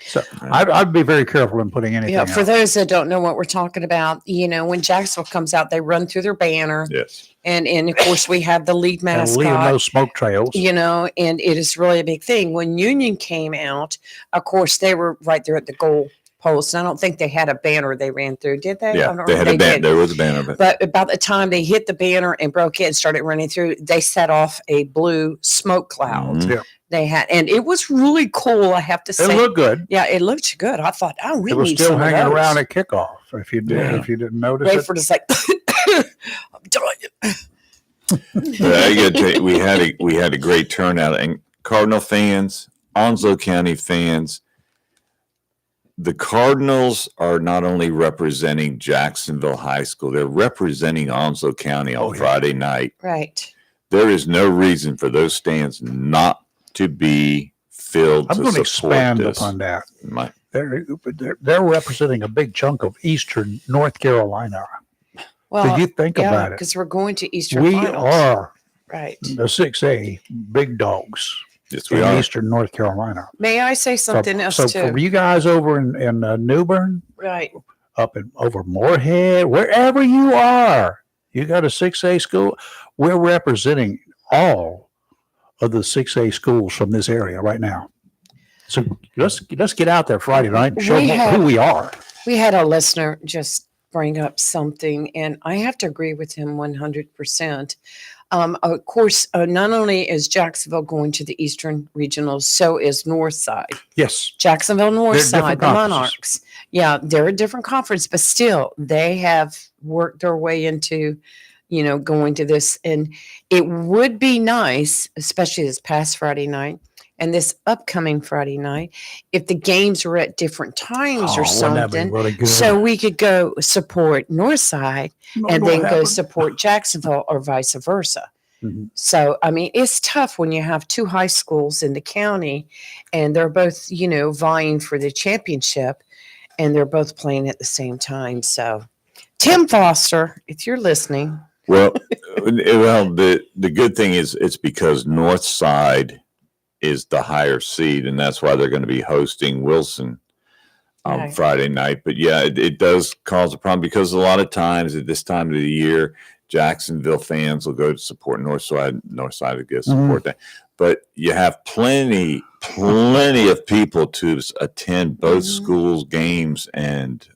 So I'd be very careful in putting anything. Yeah, for out. those that don't know what we're talking about, when Jacksonville comes out, they run through their banner, Yes. and of course we have the lead And leaving mascot. those smoke trails. And it is really a big thing. When Union came out, of course they were right there at the goal post. And I don't think they had a banner they ran through, did they? I Yeah. don't They know had if a banner. did. There was a banner, but But about the time they hit the banner and broke it and started running through, they set off a blue smoke cloud. Mhm. Yeah. They had, and it was really cool, I have to It say. looked good. Yeah, it looked good. I thought, oh, we It was need still some hanging of those. around at kickoff. If you didn't notice it. Rayford is like, I'm done. But I gotta tell you, we had a great turnout, and Cardinal fans, Onslow County fans. The Cardinals are not only representing Jacksonville High School; they're representing Onslow County on Oh, yeah. Friday night. Right. There is no reason for those stands not to be filled. I'm to going to support expand this. upon that. My- They're representing a big chunk of Eastern North Carolina. Well, So you think yeah, about it. because we're going to Eastern We Finals. are Right. the 6A big dogs yes, we in are. Eastern North Carolina. May I say something else so too? for you guys over in New Bern, Right. up in over Moorhead, wherever you are, you got a 6A school. We're representing all of the 6A schools from this area right now. So let's get out there Friday night and show We them have- who we are. We had a listener just bring up something, and I have to agree with him 100%. Of course, not only is Jacksonville going to the Eastern Regionals, so is Northside. Yes. Jacksonville They're Northside, different the conferences. Monarchs. Yeah, they're a different conference, but still, they have worked their way into, going to this. And it would be nice, especially this past Friday night and this upcoming Friday night, if the games were at different times or wouldn't that be something. really good? So we could go support Northside and then go happen. support Jacksonville or vice versa. Mhm. So, I mean, it's tough when you have two high schools in the county and they're both, vying for the championship and they're both playing at the same time. So, Tim Foster, if you're listening, Well, the good thing is it's because North Side is the higher seed, and that's why they're going to be hosting Wilson on Right. Friday night. But yeah, it does cause a problem because a lot of times at this time of the year, Jacksonville fans will go to support Northside to go support that. But you have plenty of people to attend both schools' games and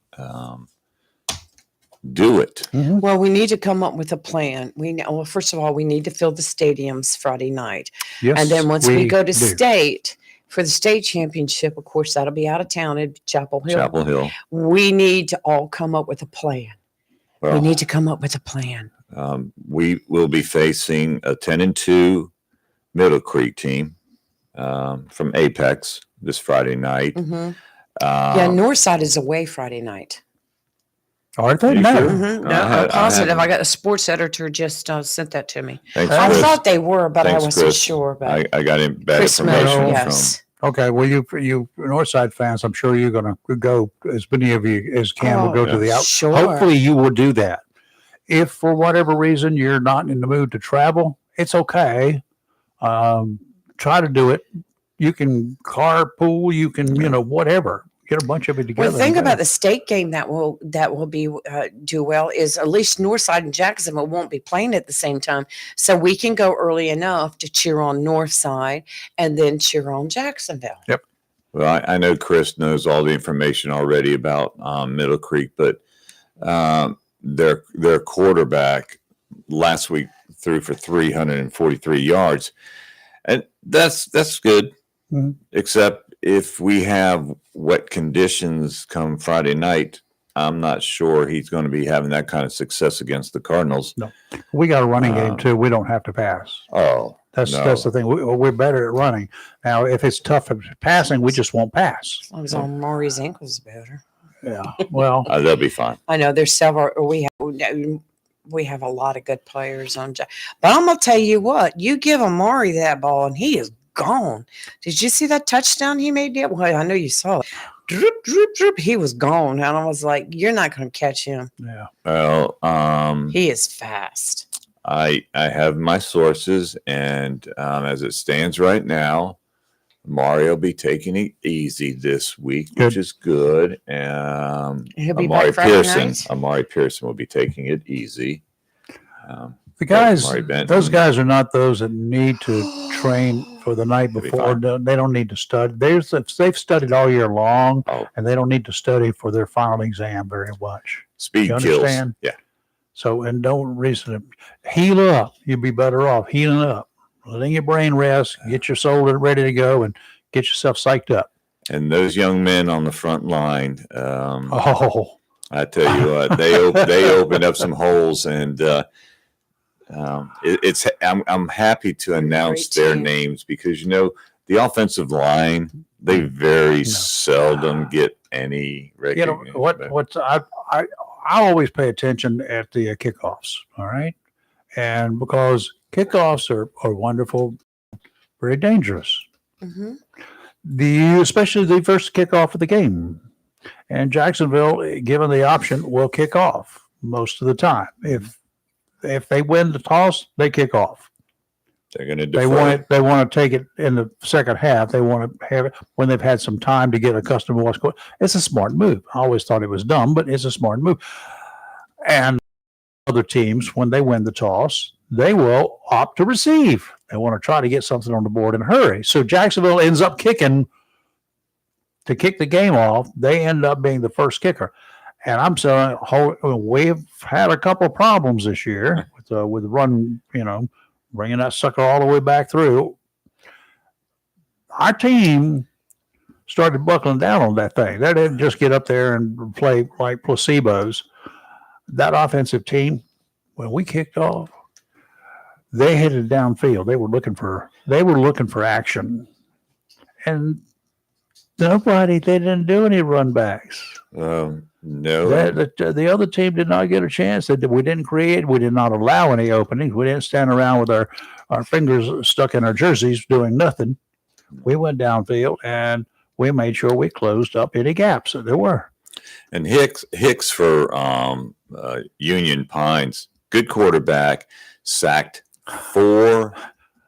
do it. Well, we need to come up with a plan. Well, first of all, we need to fill the stadiums Friday night. Yes, And then once we go to do. state for the state championship, of course, that'll be out of town at Chapel Hill. Chapel Hill. We need to all come up with a plan. Well, We need to come up with a plan. we will be facing a 10-2 Middle Creek team from Apex this Friday night. Yeah, Northside is away Friday night. Are they? You No. sure? No, I I'm positive. haven't. I got a sports editor just sent that to me. Thanks, I Chris. thought they were, but Thanks, I wasn't Chris. sure. But I got bad Chris information Miller, from. yes. Okay, well, you Northside fans, I'm sure you're going to go, as many of you as can will Oh, go to the out. sure. Hopefully you will do that. If for whatever reason you're not in the mood to travel, it's okay. Try to do it. You can carpool, you can, whatever. Get a bunch of it together. Well, the thing and go. about the state game that will be do well is at least Northside and Jacksonville won't be playing at the same time, so we can go early enough to cheer on Northside and then cheer on Jacksonville. Yep. Well, I know Chris knows all the information already about Middle Creek, but their quarterback last week threw for 343 yards, and that's good. Mhm. Except if we have wet conditions come Friday night, I'm not sure he's going to be having that kind of success against the Cardinals. No, we got a running game too. We don't have to pass. Oh, That's no. the thing. We're better at running. Now, if it's tough at passing, we just won't pass. As long as Maury's ankle's better. Yeah. Well, They'll be fine. I know there's several. We have a lot of good players on, but I'm gonna tell you what. You give Amari that ball, and he is gone. Did you see that touchdown he made? Well, I know you saw it. Drip, drip, drip. He was gone, and I was like, "You're not gonna catch him. yeah. Well, He is fast." I have my sources, and as it stands right now, Mario will be taking it easy this week, Good. which is good. He'll be back Friday night? Amari Pearson will be taking it easy. The guys, Amari Benton. those guys are not those that need to train for the night They'll be before. fine. They don't need to study. They've studied all year long, Oh. and they don't need to study for their final exam very much. Speed You kills. understand? Yeah. So, and don't reason it. Heal up. You'll be better off healing up, letting your brain rest, get your soul ready to go, and get yourself psyched up. And those young men on the front line, Oh, I tell you what, they opened up some holes, and I'm happy to announce Great their team. names because the offensive line, they very seldom get any recognition. I always pay attention at the kickoffs. All right, and because kickoffs are wonderful, very dangerous. Mm-hmm. Especially the first kickoff of the game, and Jacksonville, given the option, will kick off most of the time. If they win the toss, they kick off. They're going to They defer. want to take it in the second half. They want to have it when they've had some time to get accustomed to what's going. It's a smart move. I always thought it was dumb, but it's a smart move. And other teams, when they win the toss, they will opt to receive. They want to try to get something on the board in a hurry. So Jacksonville ends up kicking to kick the game off. They end up being the first kicker. And I'm saying we've had a couple of problems this year with the run, bringing that sucker all the way back through. Our team started buckling down on that thing. They didn't just get up there and play like placebos. That offensive team, when we kicked off, they headed downfield. They were looking for action, and they didn't do any run backs. No. The other team did not get a chance. We didn't create. We did not allow any openings. We didn't stand around with our fingers stuck in our jerseys doing nothing. We went downfield and we made sure we closed up any gaps that there were. And Hicks for Union Pines, good quarterback, sacked 4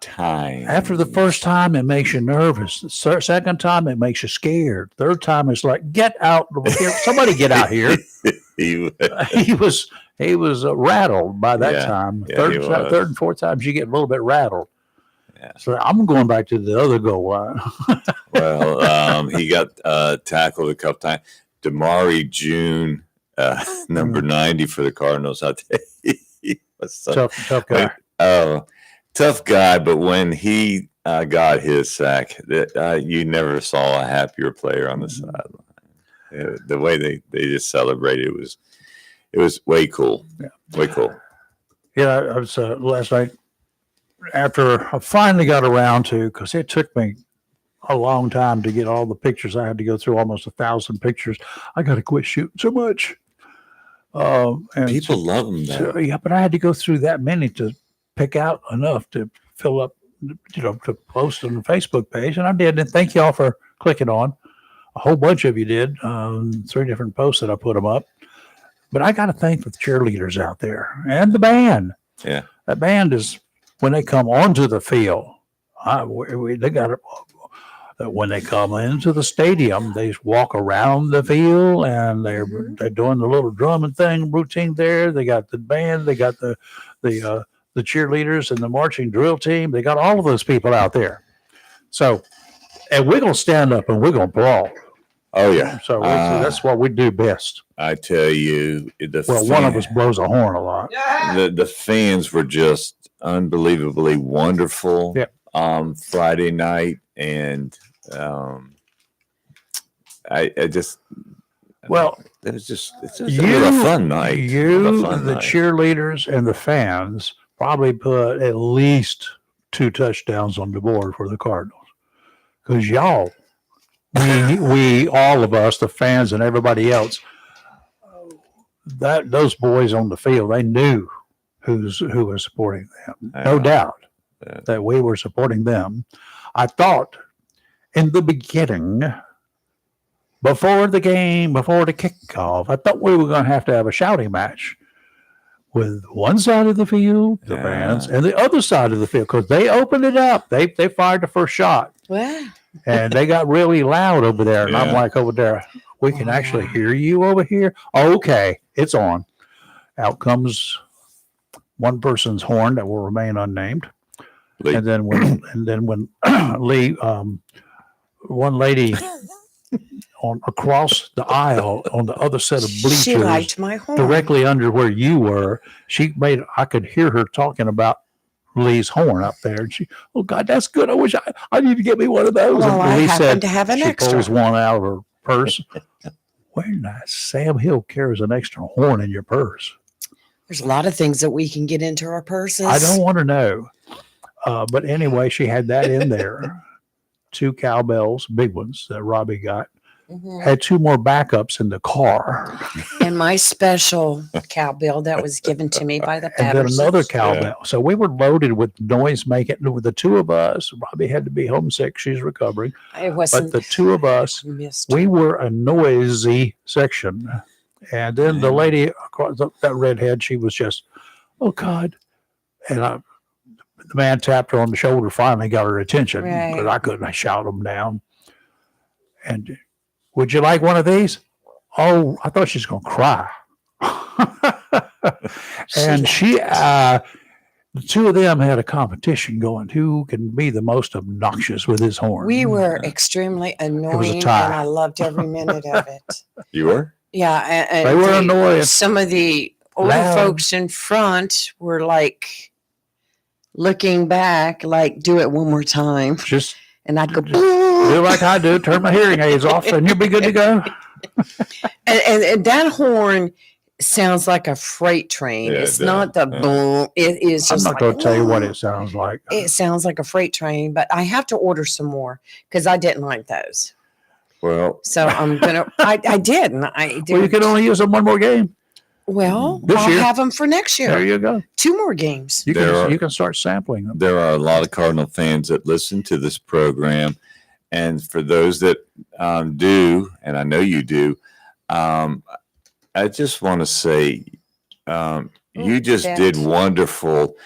times. After the first time, it makes you nervous. The second time, it makes you scared. Third time, it's like, get out. Somebody get out here. he He he was rattled by that Yeah. time. Yeah, he was. Third and fourth times, you get a little bit rattled. Yeah. So I'm going back to the other goal line. Well, he got tackled a couple times. Damari June, number 90 for the Cardinals. I tell you, he was Tough guy. tough guy. But when he got his sack, you never saw a happier player on the sideline. The way they just celebrated it was way cool. Yeah. Way cool. Yeah, I was last night after I finally got around to, because it took me a long time to get all the pictures. I had to go through almost 1,000 pictures. I got to quit shooting so much. And People love them, though. yeah, but I had to go through that many to pick out enough to fill up, to post on the Facebook page. And I did. And thank y'all for clicking on. A whole bunch of you did. 3 different posts that I put them up. But I got to thank the cheerleaders out there and the band. Yeah. That band is, when they come onto the field, they got it. When they come into the stadium, they just walk around the field and they're doing the little drumming thing routine there. They got the band, they got the cheerleaders and the marching drill team. They got all of those people out there. So, and we're gonna stand up and we're gonna brawl. Oh, yeah. So that's what we do best. I tell you, One of us blows a horn a lot. The fans were just unbelievably wonderful. Yeah. Friday night, and I just it was just a fun night. The cheerleaders and the fans probably put at least 2 touchdowns on the board for the Cardinals, because y'all, we all of us, the fans and everybody else, that those boys on the field, they knew who was supporting them. No doubt that we were supporting them. I thought in the beginning, before the game, before the kickoff, I thought we were going to have a shouting match with one side of the field, the fans, and the other side of the field, because they opened it up. They fired the first shot. Well, And they got really loud over there. And I'm like, over there, we can actually hear you over here. Okay, it's on. Out comes one person's horn that will remain unnamed. Lee. And then when Lee, one lady across the aisle on the other set of bleachers, she liked my horn. directly under where you were, I could hear her talking about Lee's horn up there. And she, oh God, that's good. I wish I need to get me one of those. Well, and I Lee happen to have an she extra. pulls one out of her purse. Where in the Sam Hill carries an extra horn in your purse? There's a lot of things that we can get into our purses. I don't want to know. But anyway, she had that in there. 2 cowbells, big ones that Robbie got. Mhm. Had 2 more backups in the car. And my special cowbell that was given to me by the And then Pattersons. another cowbell. So we were loaded with noise making. With the 2 of us, Robbie had to be homesick. She's recovering. It But wasn't. the 2 of us, missed. we were a noisy section. And then the lady across that redhead, she was just, oh God. And the man tapped her on the shoulder, finally got her attention, Right. because I couldn't shout them down. And would you like one of these? Oh, I thought she was going to cry. And the 2 of them had a competition going. Who can be the most obnoxious with his horn? We were extremely annoying, and tie. I loved every minute of it. You were? Yeah, and They were annoying. Some of the older Loud. folks in front were like looking back, like, do it one more time. Just And I'd go, do like I do, turn my hearing aids off, and you'll be good to go. and that horn sounds like a freight train. Yeah, It's it not does. the boom. It is I'm just not like, going to tell you what it sounds like. It sounds like a freight train, but I have to order some more because I didn't like those. Well, So I'm gonna. I did, and I did. Well, you can only use them one more game. Well, This I'll year. have them for next year. There you go. 2 more games. You can start sampling them. there are a lot of Cardinal fans that listen to this program. And for those that do, and I know you do, I just want to say you just did wonderful.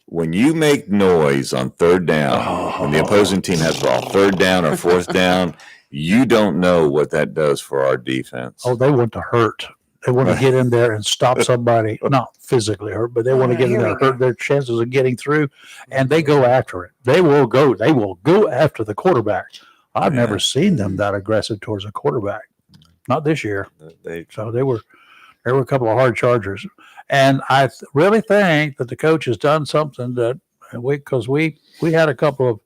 When you make noise on 3rd down, when the opposing team has the ball, 3rd down or 4th down, you don't know what that does for our defense. Oh, they want to hurt. They want to get in there and stop somebody, not physically hurt, but they want to get in Here there, we go. hurt their chances of getting through, and they go after it. They will go after the quarterback. I've never seen them that aggressive towards a quarterback. Not this year. So there were a couple of hard chargers. And I really think that the coach has done something that because we had a couple of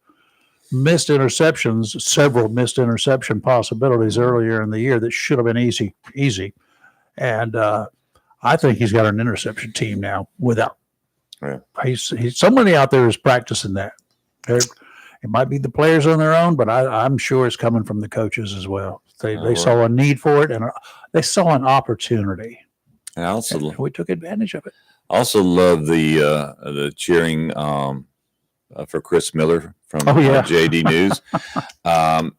missed interceptions, several missed interception possibilities earlier in the year that should have been easy. And I think he's got an interception team now without. Yeah. He's somebody out there is practicing that. It might be the players on their own, but I'm sure it's coming from the coaches as well. They saw a need for it, and they saw an opportunity. And and we took advantage of it. I also love the cheering for Chris Miller from JD News.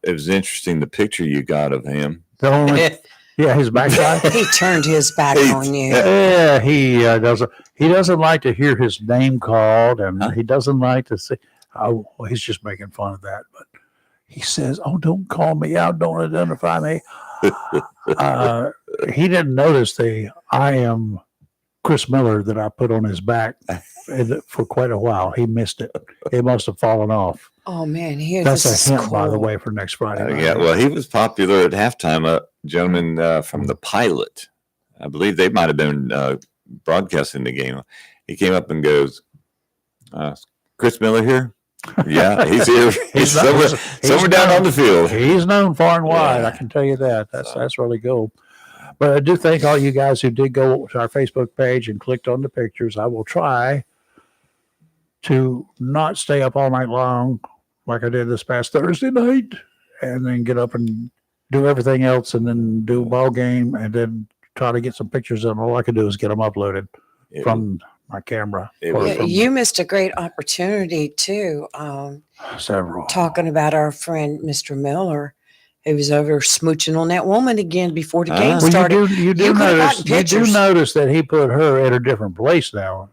It was interesting the picture you got of him. His back guy. He turned his back on you. Yeah, he doesn't. He doesn't like to hear his name called, and he doesn't like to say. Oh, well, he's just making fun of that. But he says, "Oh, don't call me out. Don't identify me." He didn't notice the "I am Chris Miller" that I put on his back for quite a while. He missed it. It must have fallen off. Oh man, That's a hint, by the way, for next Friday. Yeah, well, he was popular at halftime. A gentleman from the Pilot, I believe they might have been broadcasting the game. He came up and goes, "Chris Miller here." Yeah, he's here. He's somewhere down on the field. He's known far and wide. I can tell you that. That's really cool. But I do thank all you guys who did go to our Facebook page and clicked on the pictures. I will try to not stay up all night long like I did this past Thursday night, and then get up and do everything else, and then do a ball game, and then try to get some pictures. And all I can do is get them uploaded from my camera. You missed a great opportunity too. Several. Talking about our friend Mr. Miller, who was over smooching on that woman again before the game started. You do notice that he put her at a different place now,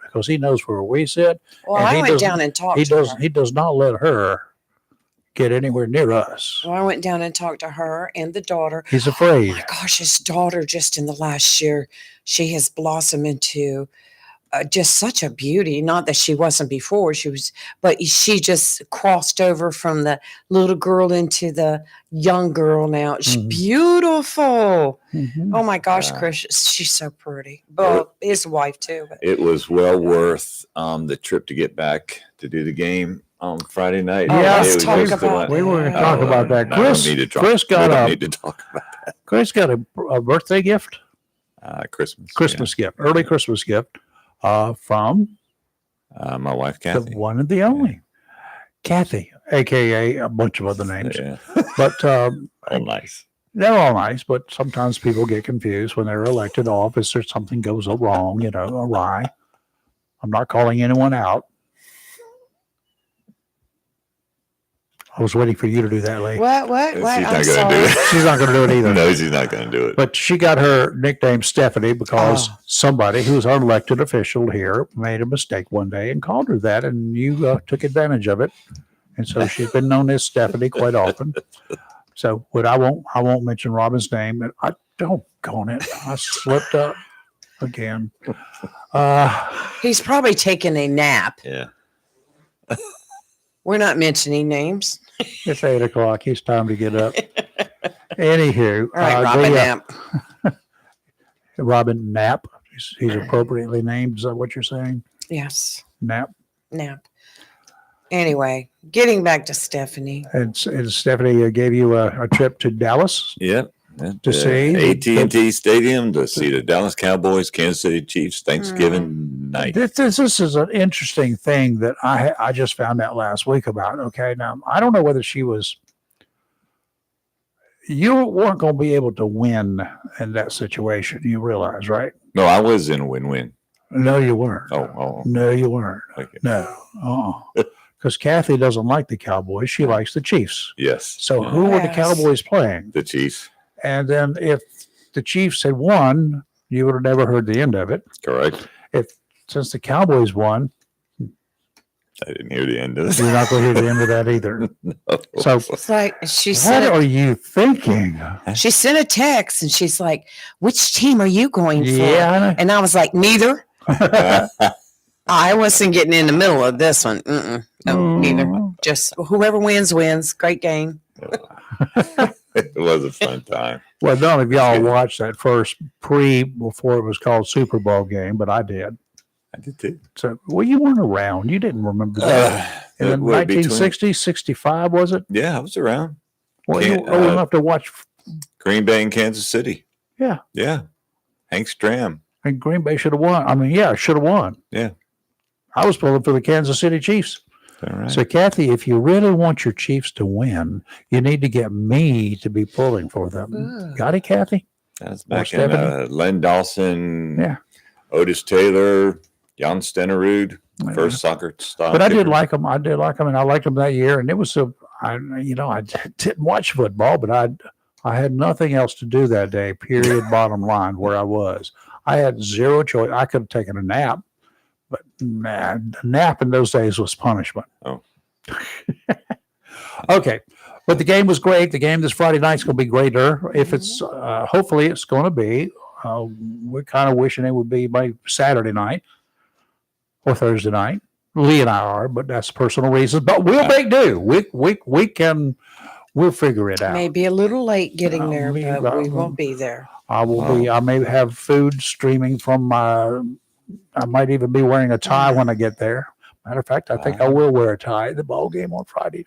because he knows where we sit. Well, I went down and talked to her. He does not let her get anywhere near us. Well, I went down and talked to her and the daughter. He's afraid. Oh my gosh, his daughter, just in the last year, she has blossomed into just such a beauty. Not that she wasn't before, but she just crossed over from the little girl into the young girl now. She's beautiful. Mm-hmm. Oh my gosh, Chris, she's so pretty. Well, his wife too. But. It was well worth the trip to get back to do the game on Friday night. Let's talk about we were going to talk about that. Chris got a birthday gift. Christmas gift, early Christmas gift. From my wife, Kathy. The one and the only. Kathy, a.k.a. a bunch of other names. Yeah. But all nice. They're all nice, but sometimes people get confused when they're elected office or something goes wrong, awry. I'm not calling anyone out. I was waiting for you to do that, Lee. What? She's not going to do it. She's not going to do it either. No, she's not going to do it. But she got her nickname Stephanie because somebody who's an elected official here made a mistake one day and called her that, and you took advantage of it. And so she's been known as Stephanie quite often. So, but I won't mention Robin's name. And I don't go on it. I slipped up again. He's probably taking a nap. Yeah. We're not mentioning names. It's 8:00. It's time to get up. Anywho. All right, Robin Knapp. Robin Knapp. He's appropriately named. Is that what you're saying? Yes. Knapp. Anyway, getting back to Stephanie. And Stephanie gave you a trip to Dallas. Yep. To see AT&T Stadium to see the Dallas Cowboys, Kansas City Chiefs Thanksgiving night. This is an interesting thing that I just found out last week about. Okay, now I don't know whether you weren't going to be able to win in that situation. You realize, right? No, I was in a win-win. No, you weren't. Oh. No, you weren't. Okay. No. Because Kathy doesn't like the Cowboys. She likes the Chiefs. Yes. So who were the Cowboys playing? The Chiefs. And then if the Chiefs had won, you would have never heard the end of it. Correct. Since the Cowboys won, I didn't hear the end of You're it. not going to hear the end of that either. So, It's like she what sent are you thinking? she sent a text and she's like, "Which team are you going for?" Yeah. And I was like, "Neither." I wasn't getting in the middle of this one. No, neither. Just whoever wins wins. Great game. It was a fun time. Well, none of y'all Good. watched that first before it was called Super Bowl game, but I did. I did too. So, well, you weren't around. You didn't remember that. In the What, between- 1960s, 65, was it? Yeah, I was around. Well, you Can't- were old enough to watch. Green Bay and Kansas City. Yeah. Yeah. Hank Stram. And Green Bay should have won. I mean, yeah, should have won. Yeah. I was pulling for the Kansas City Chiefs. All right. So, Kathy, if you really want your Chiefs to win, you need to get me to be pulling for them. Ooh. Got it, Kathy? That's Or back in Stephanie? Len Dawson, Yeah. Otis Taylor, Jan Stenerud, first soccer stop. But I did like them. I did like them, and I liked them that year. And it was I didn't watch football, but I had nothing else to do that day. Period. Bottom line, where I was, I had zero choice. I could have taken a nap, but man, a nap in those days was punishment. Oh. Okay, but the game was great. The game this Friday night's going to be greater. If it's hopefully it's going to be. We're kind of wishing it would be by Saturday night or Thursday night. Lee and I are, but that's personal reasons. But we'll make do. We'll figure it out. Maybe a little late getting there, maybe, but we will be there. I will be. I may have food streaming from my. I might even be wearing a tie when I get there. Matter of fact, I think I will wear a tie at the ball game on Friday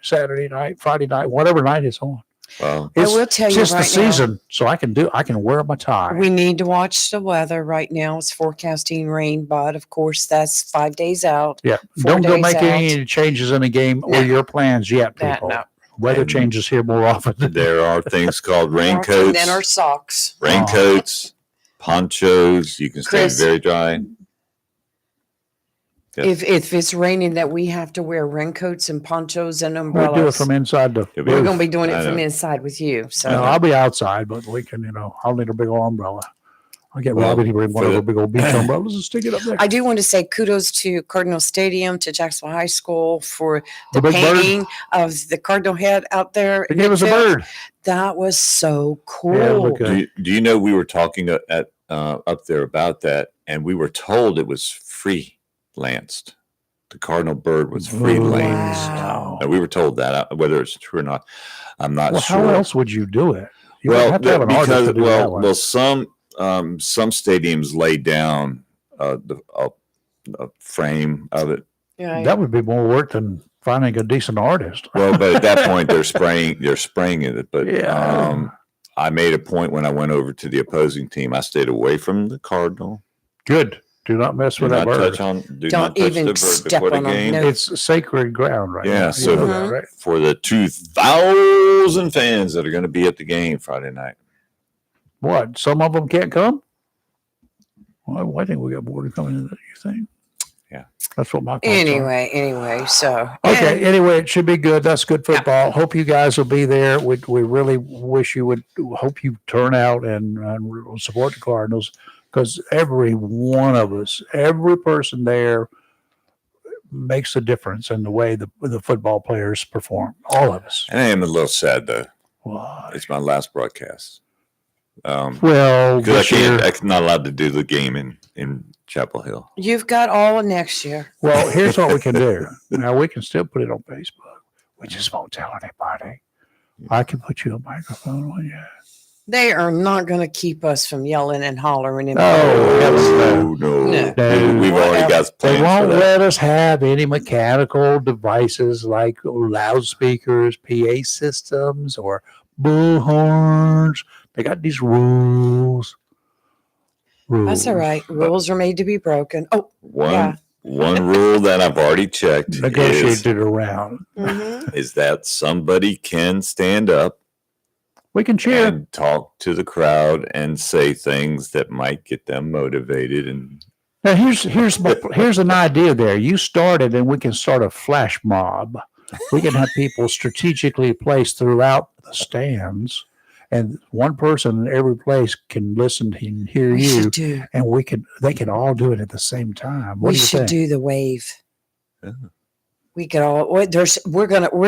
night, whatever night it's on. Well, I will tell you just right the season, so I can wear my tie. We need to watch the weather right now. It's forecasting rain, but of course that's 5 days out. Yeah, 4 don't go days make out. any changes in the game or No. your plans yet, That, people. no. Weather And- changes here more often than there are things called And raincoats, then our socks. raincoats, ponchos. You can stay Chris. very dry. Yes. If it's raining, that we have to wear raincoats and ponchos and we'll umbrellas. do it from inside the You'll be- We're roof. going to be doing I it from know. inside with you. So No, I'll be outside, but we can, I'll need a big old umbrella. I'll get Well, Robbie to bring one for of the- the big old beach umbrellas and stick it up there. I do want to say kudos to Cardinal Stadium, to Jacksonville High School for the big bird. painting of the Cardinal head out there. They gave us a midfield. bird. That was so cool. Yeah, it looked good. Do you know we were talking up there about that, and we were told it was freelanced. The cardinal bird was freelanced. Wow. Now, we were told that. Whether it's true or not, I'm not Well, sure. how else would you do it? You would Well, have to have an artist because to do that one. well, some stadiums lay down a frame of it. Yeah, That would be more work than finding a decent artist. Well, but at that point they're spraying it. But Yeah. I made a point when I went over to the opposing team. I stayed away from the Cardinal. Good. Do not mess Do with not that bird. do Don't not touch even the bird step before on the 'em, game. no. It's sacred ground right Yeah, now. You so- know that, right? For the 2,000 fans that are going to be at the game Friday night. What? Some of them can't come? Well, I think we got more to come in than you think. Yeah. That's what my thoughts are. Anyway, so Okay. Anyway, it should be good. That's good football. Hope you guys will be there. We really wish you would. Hope you turn out and support the Cardinals, because every one of us, every person there, makes a difference in the way the football players perform. All of us. And I am a little sad though. Why? It's my last broadcast. Well, Because this year. I'm not allowed to do the game in Chapel Hill. you've got all of next year. Well, here's what we can do. Now we can still put it on Facebook. We just won't tell anybody. I can put you a microphone on you. They are not going to keep us from yelling and hollering. And Oh, heavens no. No. No. We've already got They plans for won't that. let us have any mechanical devices like loudspeakers, PA systems, or bullhorns. They got these rules. That's all right. Rules are made to be broken. Oh, yeah. One rule that I've already checked Negotiated around. is that somebody can stand up We can cheer. and talk to the crowd and say things that might get them motivated. And Now here's an idea there. You started, and we can start a flash mob. We can have people strategically placed throughout the stands, and one person in every place can listen and hear We you, should do. and they can all do it at the same time. What We do you should think? do the wave. We could all, we're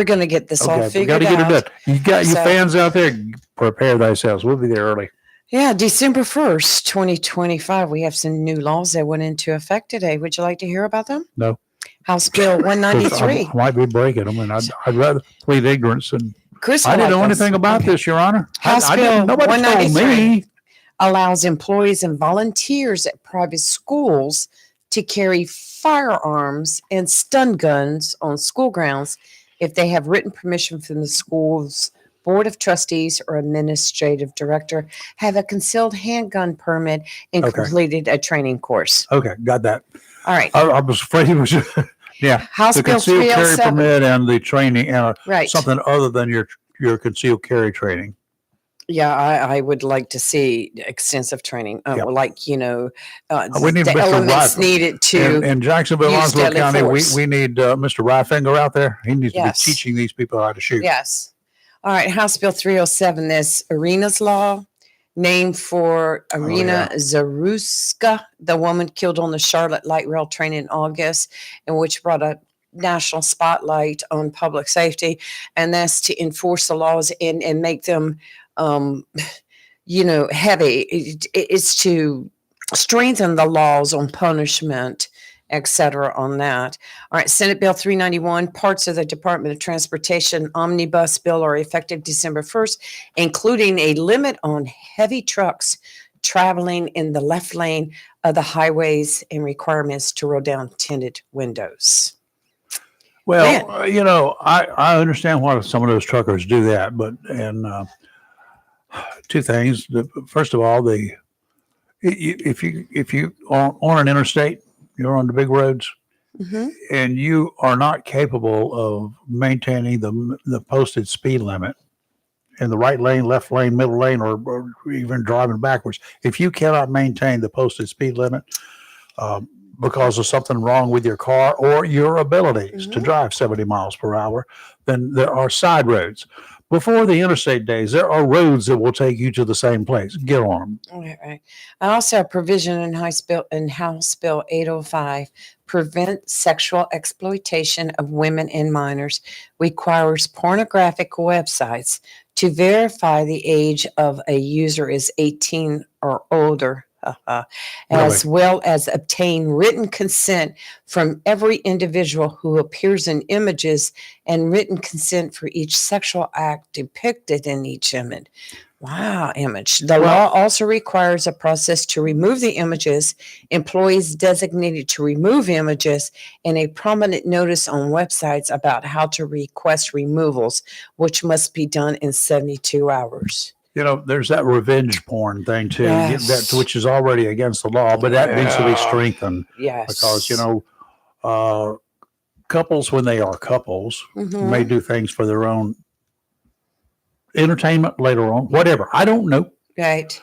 gonna get this all Okay, we got figured to get it out. done. You got your So- fans out there. Prepare thyself. We'll be there early. Yeah, December 1st, 2025, we have some new laws that went into effect today. Would you like to hear about them? No. House Bill 'Cause 193. I might be breaking them, and I'd rather plead ignorance. And Chris, I didn't will know like this. anything about this, Your Honor. House I didn't. Bill Nobody told 193. me. Allows employees and volunteers at private schools to carry firearms and stun guns on school grounds if they have written permission from the school's board of trustees or administrative director, have a concealed handgun permit, and Okay. completed a training course. Okay, got that. All right. I was afraid it was. Yeah, House the Bill concealed carry 307. permit and the training and Right. something other than your concealed carry training. Yeah, I would like to see extensive training. Yep. like, you know, We need the Mr. elements Rifle. needed to. In Jacksonville, use Onslow deadly County, force. we need Mr. Ryfinger out there. He needs Yes. to be teaching these people how to shoot. Yes. All right. House Bill 307, this Arena's Law, named for Arena Zaruska, the woman killed on the Charlotte light rail train in August, and which brought a national spotlight on public safety. And that's to enforce the laws and make them, heavy. It's to strengthen the laws on punishment, etc. on that. All right, Senate Bill 391, parts of the Department of Transportation omnibus bill are effective December 1st, including a limit on heavy trucks traveling in the left lane of the highways and requirements to roll down tinted windows. Well, I understand why some of those truckers do that, but two things. First of all, if you are on an interstate, you're on the big roads, Mm-hmm. and you are not capable of maintaining the posted speed limit in the right lane, left lane, middle lane, or even driving backwards. If you cannot maintain the posted speed limit because of something wrong with your car or your abilities to drive 70 miles per hour, then there are side roads. Before the interstate days, there are roads that will take you to the same place. Get on them. Right. I also have provision in House Bill 805, prevent sexual exploitation of women and minors, requires pornographic websites to verify the age of a user is 18 or older. As well as obtain written consent from every individual who appears in images and written consent for each sexual act depicted in each image. Image. The law also requires a process to remove the images, employees designated to remove images, and a prominent notice on websites about how to request removals, which must be done in 72 hours. There's that revenge porn thing too, Yes. which is already against the law, but that needs to be strengthened Yes. because, couples, when they are couples, Mhm. may do things for their own entertainment later on, whatever. I don't know. Right.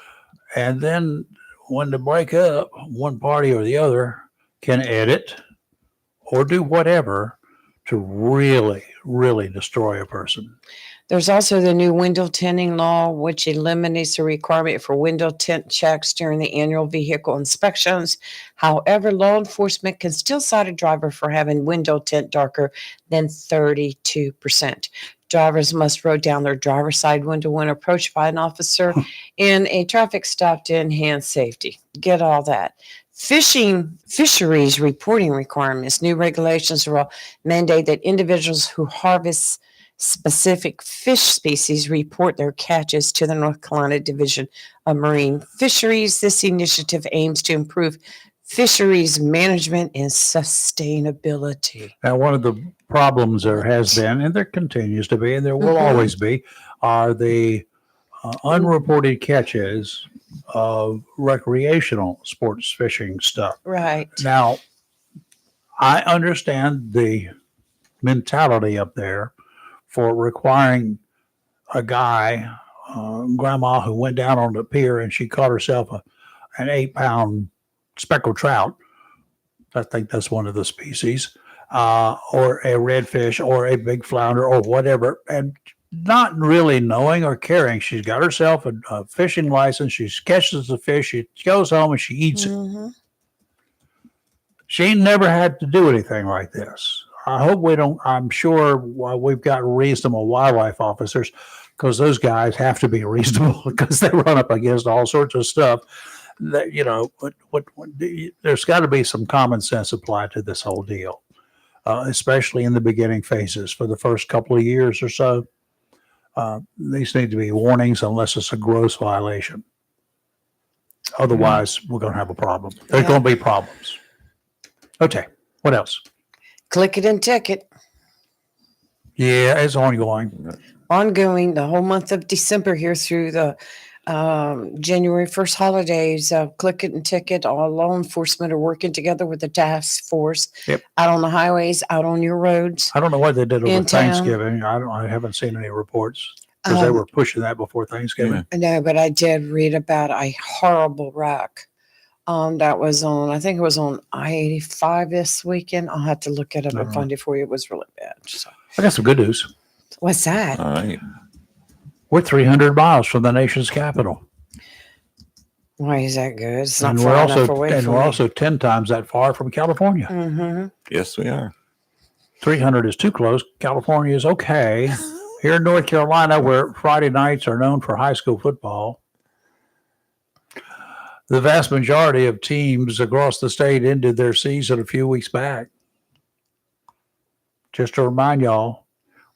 And then when they break up, one party or the other can edit or do whatever to really, really destroy a person. There's also the new window tinting law, which eliminates the requirement for window tint checks during the annual vehicle inspections. However, law enforcement can still cite a driver for having window tint darker than 32%. Drivers must roll down their driver's side window when approached by an officer in a traffic stop to enhance safety. Get all that. Fisheries reporting requirements. New regulations will mandate that individuals who harvest specific fish species report their catches to the North Carolina Division of Marine Fisheries. This initiative aims to improve fisheries management and sustainability. Now, one of the problems there has been, and there continues to be, and there will always be, are the unreported catches of recreational sports fishing stuff. Right. Now, I understand the mentality up there for requiring a guy, grandma who went down on the pier and she caught herself an 8-pound speckled trout. I think that's one of the species, or a redfish or a big flounder or whatever. And not really knowing or caring. She's got herself a fishing license. She catches the fish. She goes home and she eats it. Mm-hmm. She never had to do anything like this. I hope we don't. I'm sure we've got reasonable wildlife officers because those guys have to be reasonable because they run up against all sorts of stuff. That there's got to be some common sense applied to this whole deal, especially in the beginning phases for the first couple of years or so. These need to be warnings unless it's a gross violation. Otherwise, we're going to have a problem. There's going to be problems. Okay, what else? Click it and ticket. Yeah, it's ongoing. Ongoing the whole month of December here through the January 1st holidays. Click it and ticket. All law enforcement are working together with the task force out on the highways, out on your roads. I don't know what they did over In town. Thanksgiving. I haven't seen any reports because they were pushing that before Thanksgiving. No, but I did read about a horrible wreck. That was on, I think it was on I-85 this weekend. I'll have to look it up and find it for you. It was really bad. So. I got some good news. What's that? All right. We're 300 miles from the nation's capital. Why is that good? It's not And far we're enough also away and from we're me. also 10 times that far from California. Mm-hmm. Yes, we are. 300 is too close. California is okay. Here in North Carolina, where Friday nights are known for high school football, the vast majority of teams across the state ended their season a few weeks back. Just to remind y'all,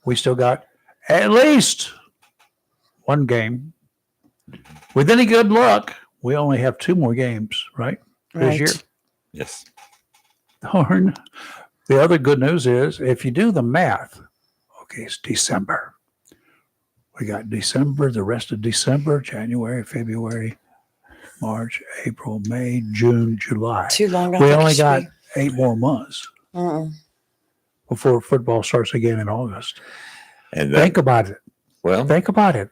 we still got at least one game. With any good luck, we only have 2 more games, right? This year. Yes. Darn. The other good news is if you do the math, okay, it's December. We got December, the rest of December, January, February, March, April, May, June, July. Too long. We only got 8 more months before football starts again in August. And Think about it. well, Think about it.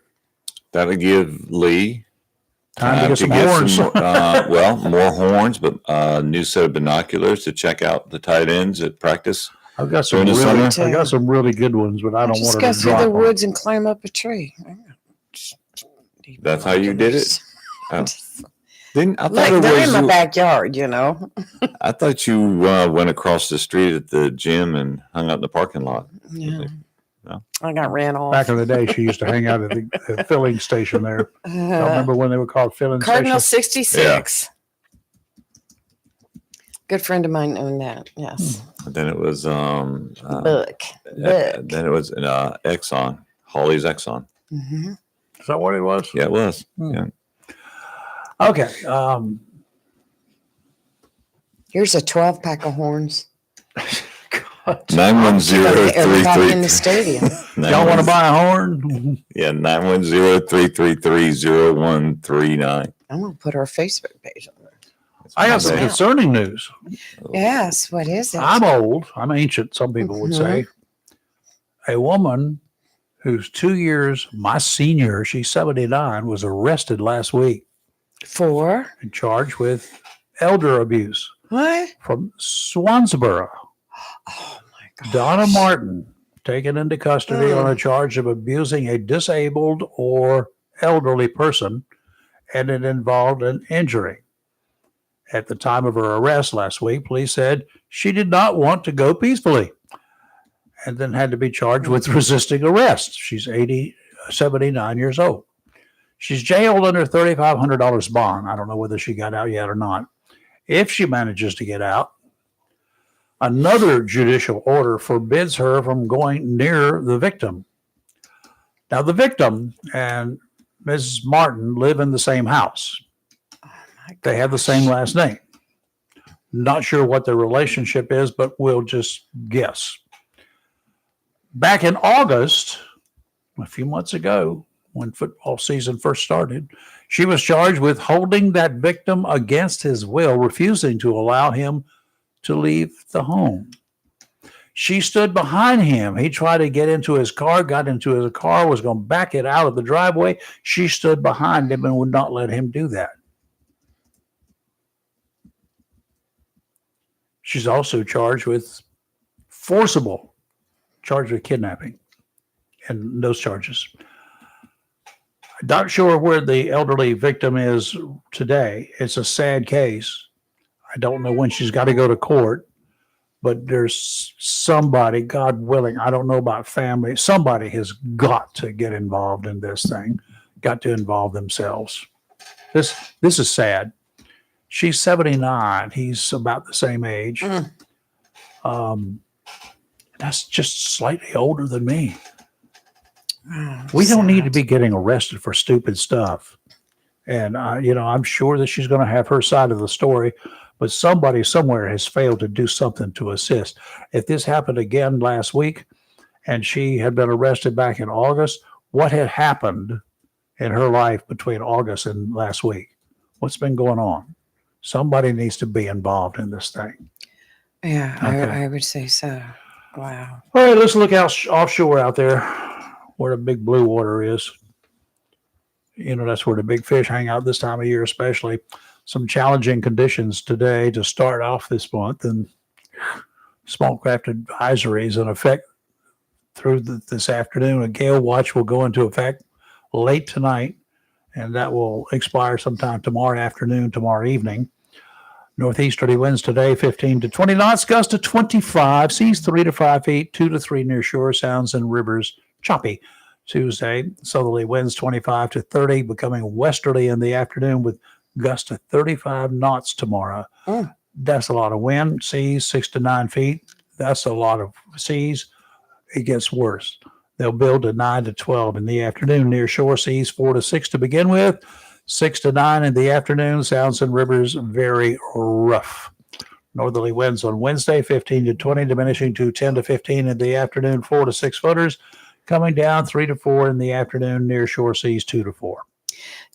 that'll give Lee Time to get some horns. more horns, but a new set of binoculars to check out the tight ends at practice. I've got some During the really, summer? I got some really good ones, but I don't just want go to through drop the them. woods and climb up a tree. That's how you did it? Then I thought Like, it they're in my was. backyard, you know. I thought you went across the street at the gym and hung out in the parking lot. Yeah. No. I got ran off. Back in the day, she used to hang out at the filling station there. I remember when they were called filling Cardinal stations. 66. Good friend of mine owned that. Yes. Then it was Book. then it was an Exxon, Holly's Exxon. Mm-hmm. Is that what it was? Yeah, it was. Hmm. Yeah. Okay. Here's a 12-pack of horns. 910-333. In the stadium. Y'all want to buy a horn? Yeah, 910-333-0139. I'm going to put our Facebook page on there. I got some Yeah. concerning news. Yes. What is it? I'm old. I'm ancient, some people would say. A woman who's 2 years my senior, she's 79, was arrested last week For? and charged with elder abuse What? from Swansboro. Oh, my God. Donna Martin taken into custody on a charge of abusing a disabled or elderly person, and it involved an injury. At the time of her arrest last week, police said she did not want to go peacefully and then had to be charged with resisting arrest. She's 79 years old. She's jailed under $3,500 bond. I don't know whether she got out yet or not. If she manages to get out, another judicial order forbids her from going near the victim. Now, the victim and Mrs. Martin live in the same house. They have the same last name. Not sure what their relationship is, but we'll just guess. Back in August, a few months ago, when football season first started, she was charged with holding that victim against his will, refusing to allow him to leave the home. She stood behind him. He tried to get into his car, got into his car, was going to back it out of the driveway. She stood behind him and would not let him do that. She's also charged with charged with kidnapping and those charges. Not sure where the elderly victim is today. It's a sad case. I don't know when she's got to go to court, but there's somebody, God willing, I don't know about family, somebody has got to get involved in this thing, got to involve themselves. This is sad. She's 79. He's about the same age. That's just slightly older than me. We don't need to be getting arrested for stupid stuff. And, I'm sure that she's going to have her side of the story, but somebody somewhere has failed to do something to assist. If this happened again last week and she had been arrested back in August, what had happened in her life between August and last week? What's been going on? Somebody needs to be involved in this thing. Yeah, Okay. I would say so. Wow. All right, let's look out offshore out there where the big blue water is. That's where the big fish hang out this time of year, especially. Some challenging conditions today to start off this month, and small craft advisories in effect through this afternoon. A gale watch will go into effect late tonight, and that will expire sometime tomorrow afternoon, tomorrow evening. Northeasterly winds today, 15 to 20 knots, gusts to 25, seas 3 to 5 feet, 2 to 3 near shore, sounds and rivers choppy. Tuesday, southerly winds 25 to 30, becoming westerly in the afternoon with gusts to 35 knots tomorrow. That's a lot of wind. Seas 6 to 9 feet. That's a lot of seas. It gets worse. They'll build to 9 to 12 in the afternoon. Near shore seas 4 to 6 to begin with. 6 to 9 in the afternoon. Sounds and rivers very rough. Northerly winds on Wednesday 15 to 20, diminishing to 10 to 15 in the afternoon. 4 to 6 footers. Coming down 3 to 4 in the afternoon. Near shore seas 2 to 4.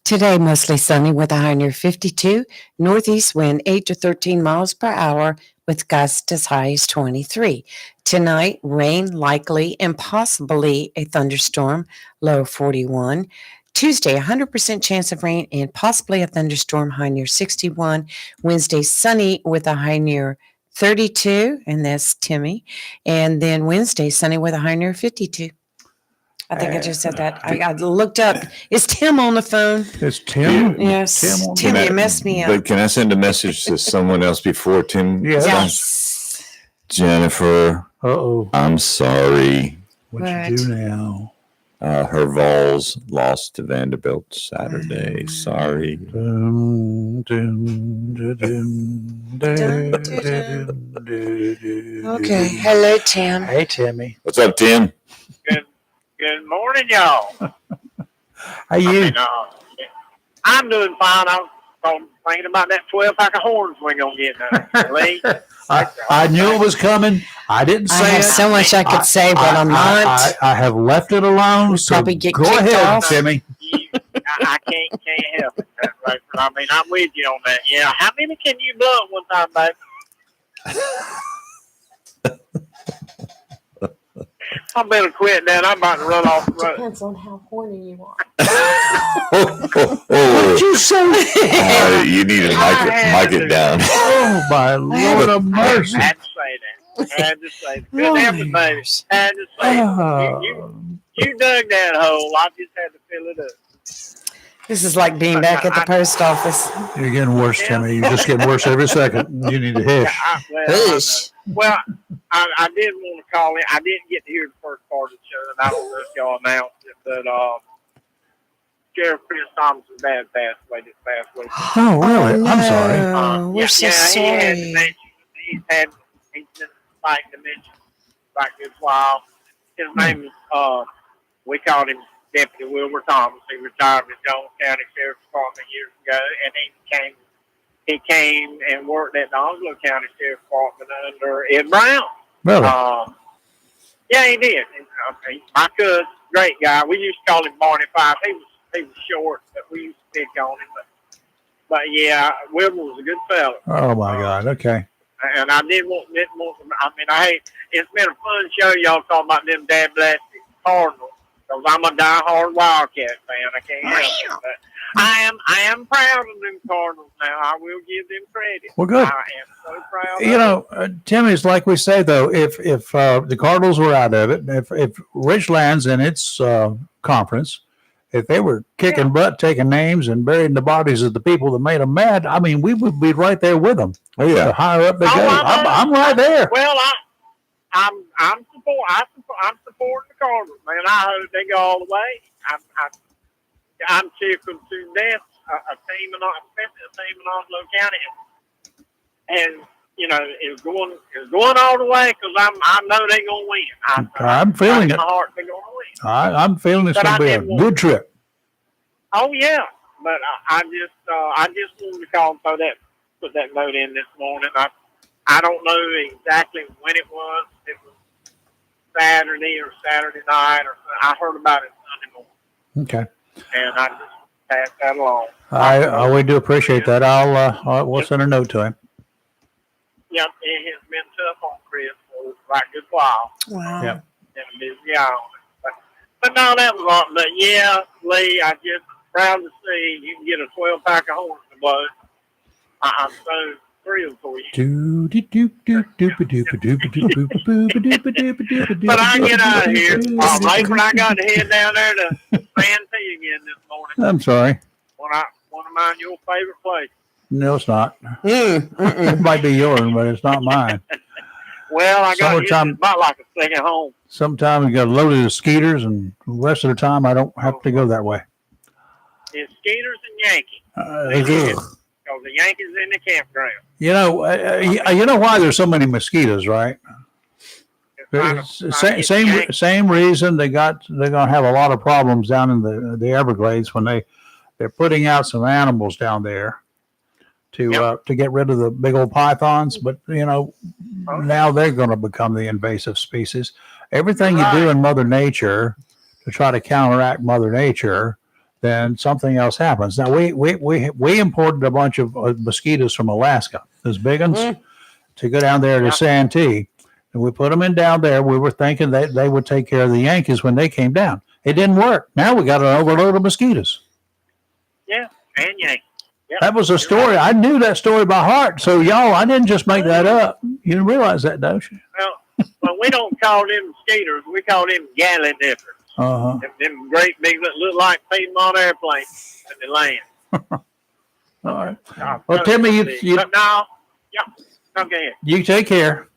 Today, mostly sunny with a high near 52. Northeast wind 8 to 13 miles per hour with gusts as high as 23. Tonight, rain likely and possibly a thunderstorm, low 41. Tuesday, 100% chance of rain and possibly a thunderstorm, high near 61. Wednesday, sunny with a high near 32, and that's Timmy. And then Wednesday, sunny with a high near 52. I think I just said that. I looked up. Is Tim on the phone? It's Tim. Yes. Tim, you messed me up. But can I send a message to someone else before Tim? Yes. Yes. Jennifer, Uh-oh. I'm sorry. What you do now? Her Vols lost to Vanderbilt Saturday. Sorry. Okay. Hello, Tim. Hey, Timmy. What's up, Tim? Good morning, y'all. How you? I'm doing fine. I'm thinking about that 12-pack of horns we're going to get now. Lee. I knew it was coming. I didn't I say have it. so much I could say, but I'm not. I have left it alone. So probably get go kicked ahead, off. Timmy. I can't help it. Right? I mean, I'm with you on that. Yeah. How many can you blow at one time, babe? I better quit then. I'm about to run off the road. Depends on how horny you are. What'd you say? You need to mic it down. Oh, my Lord of mercy. I had to say that. Couldn't help it, baby. Had to say it. You dug that hole. I just had to fill it up. This is like being back at the post office. You're getting worse, Timmy. You're just getting worse every second. You need to hish. Well, I did want to call in. I didn't get to hear the first part of the show, and I don't know if y'all announced it, but Sheriff Chris Thomas's dad passed away this past week. Oh, really? I'm sorry. We're so sorry. He's been fighting dementia back this while. His name is, we called him Deputy Wilbur Thomas. He retired with Jones County Sheriff's Department years ago, and he came and worked at the Onslow County Sheriff's Department under Ed Brown. Really? Yeah, he did. My cousin, great guy. We used to call him Barney Fife. He was short, but we used to pick on him. But yeah, Wilbur was a good fella. Oh, my God. Okay. And I didn't want. I mean, it's been a fun show. Y'all talking about them dad blasted Cardinals. Because I'm a diehard Wildcat fan. I can't help it. But I am proud of them Cardinals now. I will give them credit. Well, good. I am so proud of them. Tim, it's like we say, though, if the Cardinals were out of it, if Ridgeland's in its conference, if they were kicking butt, taking names, and burying the bodies of the people that made them mad, I mean, we would be right there with them. Oh The yeah. higher up they go, I know. I'm right there. Well, I'm supporting the Cardinals, man. I hope they go all the way. I'm tickled to death. A team in Oslo County, and is going all the way because I know they're gonna win. I'm feeling in it. my heart they're gonna win. I'm feeling it's But going to I be a did want- good trip. Oh yeah, but I just wanted to put that note in this morning. I don't know exactly when it was. It was Saturday or Saturday night, or I heard about it Sunday morning, Okay. and I just passed that along. We do appreciate that. We'll send a note to him. Yep, it has been tough on Chris for quite a good while. Wow. Yep. Been a busy hour. But no, that was all. But yeah, Lee, I just proud to see you can get a 12-pack of horns to blow. I'm so thrilled for you. But I get out of here. Later, I got to head down there to Santee again this morning. I'm sorry. One of mine, your favorite place. No, it's not. Mm, It might be yours, but it's not mine. Well, I got Summertime- it's about like a second home. Sometimes you got loaded of skeeters, and the rest of the time I don't have to go that way. It's Skeeters and Yankees. Because the Yankees in the campground. You know why there's so many mosquitoes, right? Same reason they're gonna have a lot of problems down in the Everglades when they're putting out some animals down there to get rid of the big old pythons. But now they're going to become the invasive species. Everything you do in Mother Nature to try to counteract Mother Nature, then something else happens. Now we imported a bunch of mosquitoes from Alaska, those big ones, to go down there to Santee. And we put them in down there. We were thinking that they would take care of the Yankees when they came down. It didn't work. Now we got an overload of mosquitoes. Yeah, and Yankees. Yep. That was a story. I knew that story by heart. So y'all, I didn't just make that up. You realize that, don't you? Well, we don't call them mosquitoes. We call them galley nippers. Uh-huh. Them great big that look like Piedmont airplanes in the land. All right. Well, Timmy, But no, okay. you take care.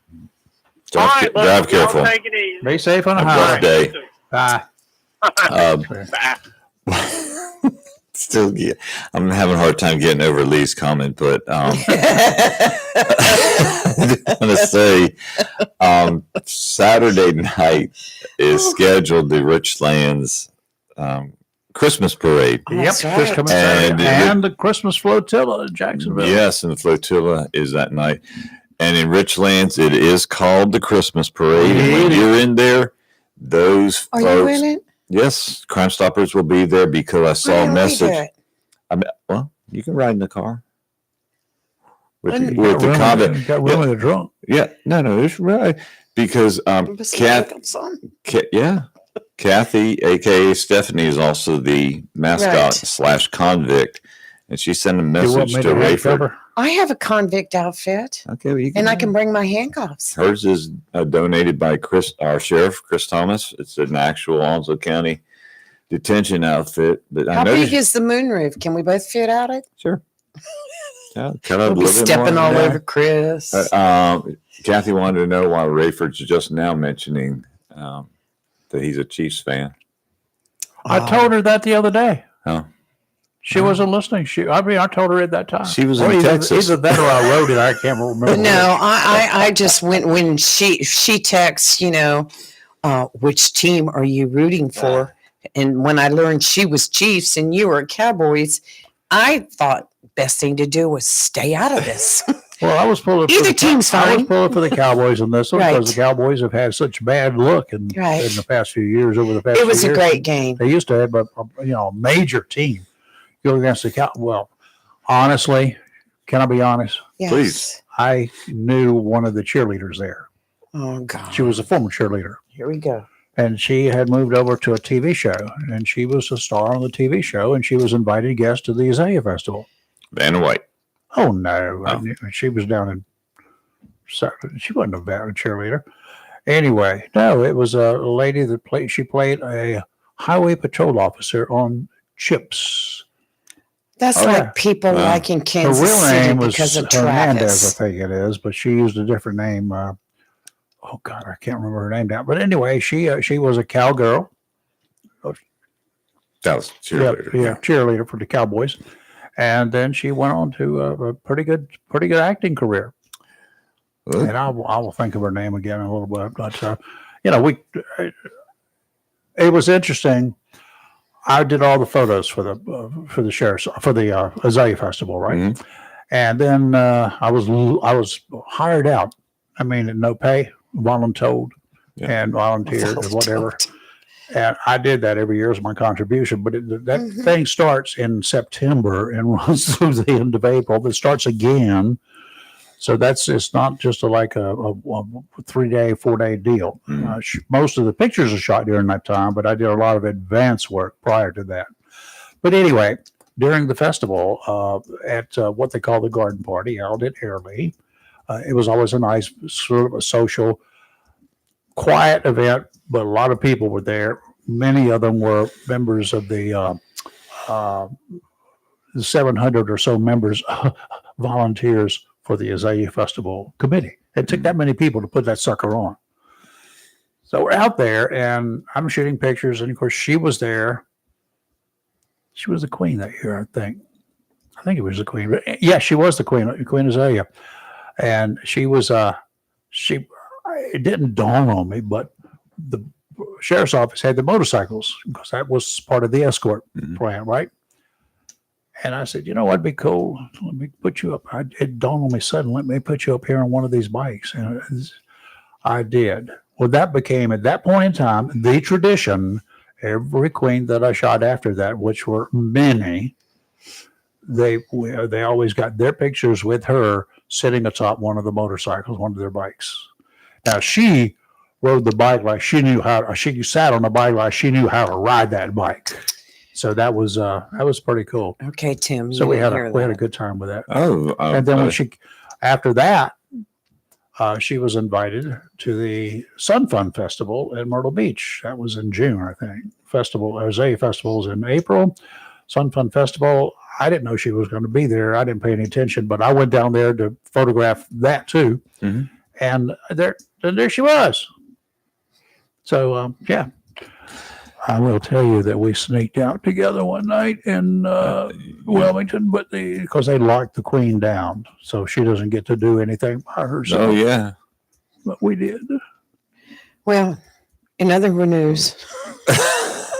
All right, buddy, Drive y'all careful. Take it easy. Be safe on the Have a highway. good day. Bye. Bye. Still, I'm having a hard time getting over Lee's comment, but I'm going to say Saturday night is scheduled the Richlands Christmas parade. That's Yep. right. Just coming Saturday. And- And the Christmas flotilla in Jacksonville. Yes, and the flotilla is that night. And in Richlands, it is called the Christmas parade. And when you're in there, those Are folks, you in it? yes, Crime Stoppers will be there because I saw Why a don't we do message. it? Well, you can ride in the car with Wouldn't- with the convict. Got room in the trunk. Yeah, no, it's right because Just Kath, look up some. Kathy, aka Stephanie, is also the mascot Right. / convict, and she sent a You want message me to to Rayford. cover? I have a convict outfit, Okay, well, you and I can bring my handcuffs. Hers is donated by our sheriff, Chris Thomas. It's an actual Onslow County detention outfit. But How I know big is the moonroof? Can we both fit out it? sure. Yeah, kind of We'll be stepping all over Chris. Kathy wanted to know why Rayford's just now mentioning that he's a Chiefs fan. I told her that the other day. Oh. She wasn't listening. I told her at that time. She was in Well, Texas. Either that or I wrote it. I can't remember. But no, I just went when she texts, which team are you rooting for? And when I learned she was Chiefs and you were Cowboys, I thought best thing to do was stay out of this. Well, I was pulling for Either the, team's I was fine. pulling for the Cowboys in this one Right. because the Cowboys have had such bad luck in the past few years. Over the past, It was few a years. great game. They used to have a major team go against the Cow. Well, honestly, can I be honest? Yes. Please. I knew one of the cheerleaders there. Oh God. She was a former cheerleader, Here we go. and she had moved over to a TV show, and she was a star on the TV show, and she was invited guest to the Isaiah Festival. Vanna White. Oh no, Oh. she was down in. She wasn't a cheerleader. Anyway, no, it was a lady that played. She played a highway patrol officer on chips. That's Oh, like yeah. people Wow. like in Her Kansas real City name was because of Hernandez, I Travis. think it is, but she used a different name. Oh God, I can't remember her name now. But anyway, she was a cowgirl. That was cheerleader. Yeah, cheerleader for the Cowboys, and then she went on to a pretty good acting career. Well, And I will think of her name again in a little bit. But it was interesting. I did all the photos for the sheriff's for the Azalea Festival, right? mhm. And then I was hired out. I mean, at no pay, voluntold, Yeah. and volunteered and whatever. And I did that every year as my contribution. But that Mhm. thing starts in September and runs through the end of April. It starts again. So it's not just like a 3-day, 4-day deal. Mhm. Most of the pictures are shot during that time, but I did a lot of advance work prior to that. But anyway, during the festival at what they call the garden party held at Airlie, it was always a nice sort of a social, quiet event, but a lot of people were there. Many of them were members of the 700 or so members, volunteers for the Azalea Festival committee. It took that many people to put that sucker on. So we're out there, and I'm shooting pictures, and of course she was there. She was the queen that year, I think. I think it was the queen. But yeah, she was the queen, Queen Azalea, and she was. She. It didn't dawn on me, but the sheriff's office had the motorcycles because that was part of the escort plan, right? And I said, you know what'd be cool? Let me put you up. It dawned on me suddenly. Let me put you up here on one of these bikes, and I did. Well, that became at that point in time the tradition. Every queen that I shot after that, which were many, they always got their pictures with her sitting atop one of the motorcycles, one of their bikes. Now she rode the bike like she knew how. She sat on the bike like she knew how to ride that bike. So that was pretty cool. Okay, Tim. So you we didn't had hear a that. good time with that. And then when after that, she was invited to the Sun Fun Festival in Myrtle Beach. That was in June, I think. Azalea Festival's in April. Sun Fun Festival. I didn't know she was going to be there. I didn't pay any attention, but I went down there to photograph that too. Mhm. And there she was. So yeah, I will tell you that we sneaked out together one night in Wilmington, but because they locked the queen down, so she doesn't get to do anything by herself. Oh yeah. But we did. Well, in other news,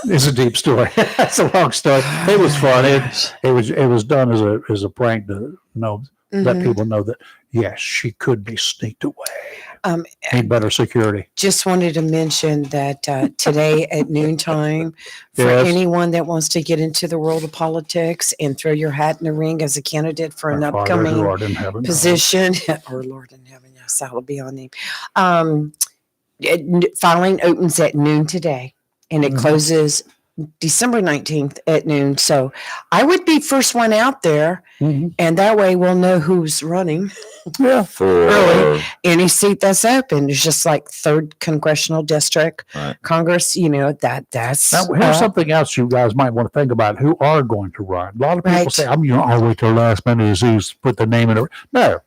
It's a deep story. That's a long story. It was fun. It was done as a prank to let Mhm. people know that yes, she could be sneaked away. Need better security. Just wanted to mention that today at noontime, for Yes. anyone that wants to get into the world of politics and throw your hat in the ring as a candidate for an Our Father upcoming who art in heaven, position, or Lord in heaven, yes, that will be on him. Filing opens at noon today, and it Mhm. closes December 19th at noon. So I would be first one out there, and that way we'll know who's running. Yeah. For Really? Any seat that's open. It's just like 3rd congressional district, Right. Congress. That's Now, here's something else you guys might want to think about who are going to run. A lot of people Right. say, I'll wait till the last minute to put the name in it. No.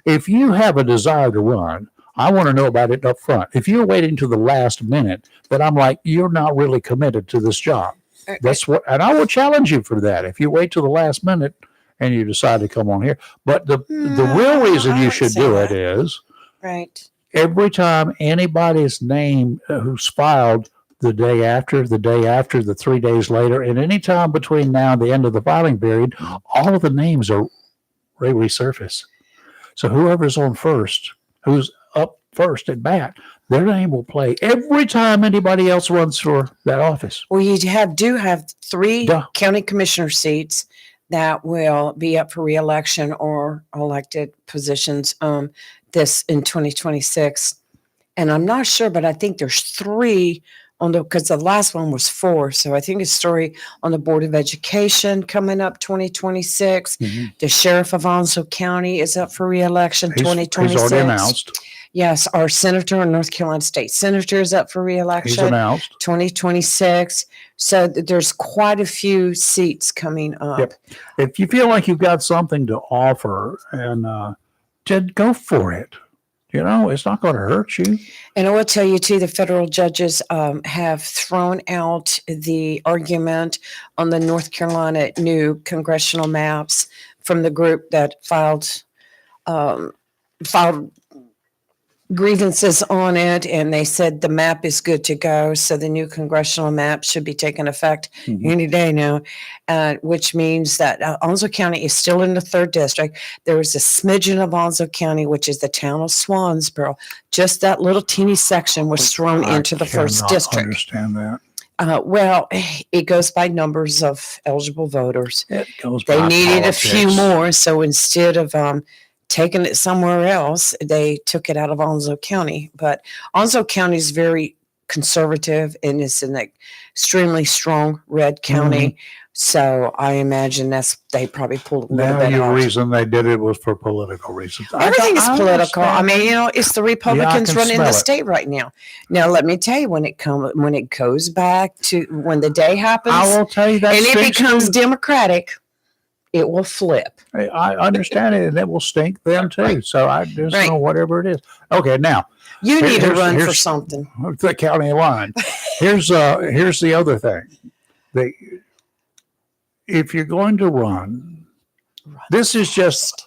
If you have a desire to run, I want to know about it up front. If you're waiting to the last minute, then I'm like, you're not really committed to this job. That's what, and I will challenge you for that. If you wait till the last minute and you decide to come on here, but the real reason I you would should say do that. it is right. every time anybody's name who's filed the day after, the 3 days later, and any time between now and the end of the filing period, all of the names are resurface. So whoever's on first, who's up first at bat, their name will play every time anybody else runs for that office. Well, you do have 3 Duh. county commissioner seats that will be up for reelection or elected positions this in 2026. And I'm not sure, but I think there's 3 on because the last one was 4. So I think it's 3 on the Board of Education coming up 2026. The sheriff of Onslow County is up for reelection He's 2026. already announced. Yes, our senator in North Carolina State Senator is up for He's reelection, announced. 2026. So there's quite a few seats coming up. Yep. If you feel like you've got something to offer, and just go for it. You know, it's not going to hurt you. And I will tell you too, the federal judges have thrown out the argument on the North Carolina new congressional maps from the group that filed grievances on it, and they said the map is good to go. So the new congressional map should be taking effect any day now, which means that Onslow County is still in the 3rd district. There is a smidgen of Onslow County, which is the town of Swansboro. Just that little teeny section was thrown into the 1st district. I understand that. Well, it goes by numbers of eligible voters. It goes They by needed politics. a few more, so instead of taking it somewhere else, they took it out of Onslow County. But Onslow County is very conservative and it's an extremely strong red county. So I imagine they probably pulled a little Now, bit the out. reason they did it was for political reasons. Everything is I political. I understand. mean, you know, it's the Republicans can running smell the it. state right now. Now, let me tell you, when it goes back to when the day happens, I will tell you that. and it stinks becomes too. Democratic, it will flip. I understand it, and it will stink them too. So I just Right. know whatever it is. Okay, now You need to Here's- run for here's- something. the county line. Here's the other thing. If you're going to run, this is just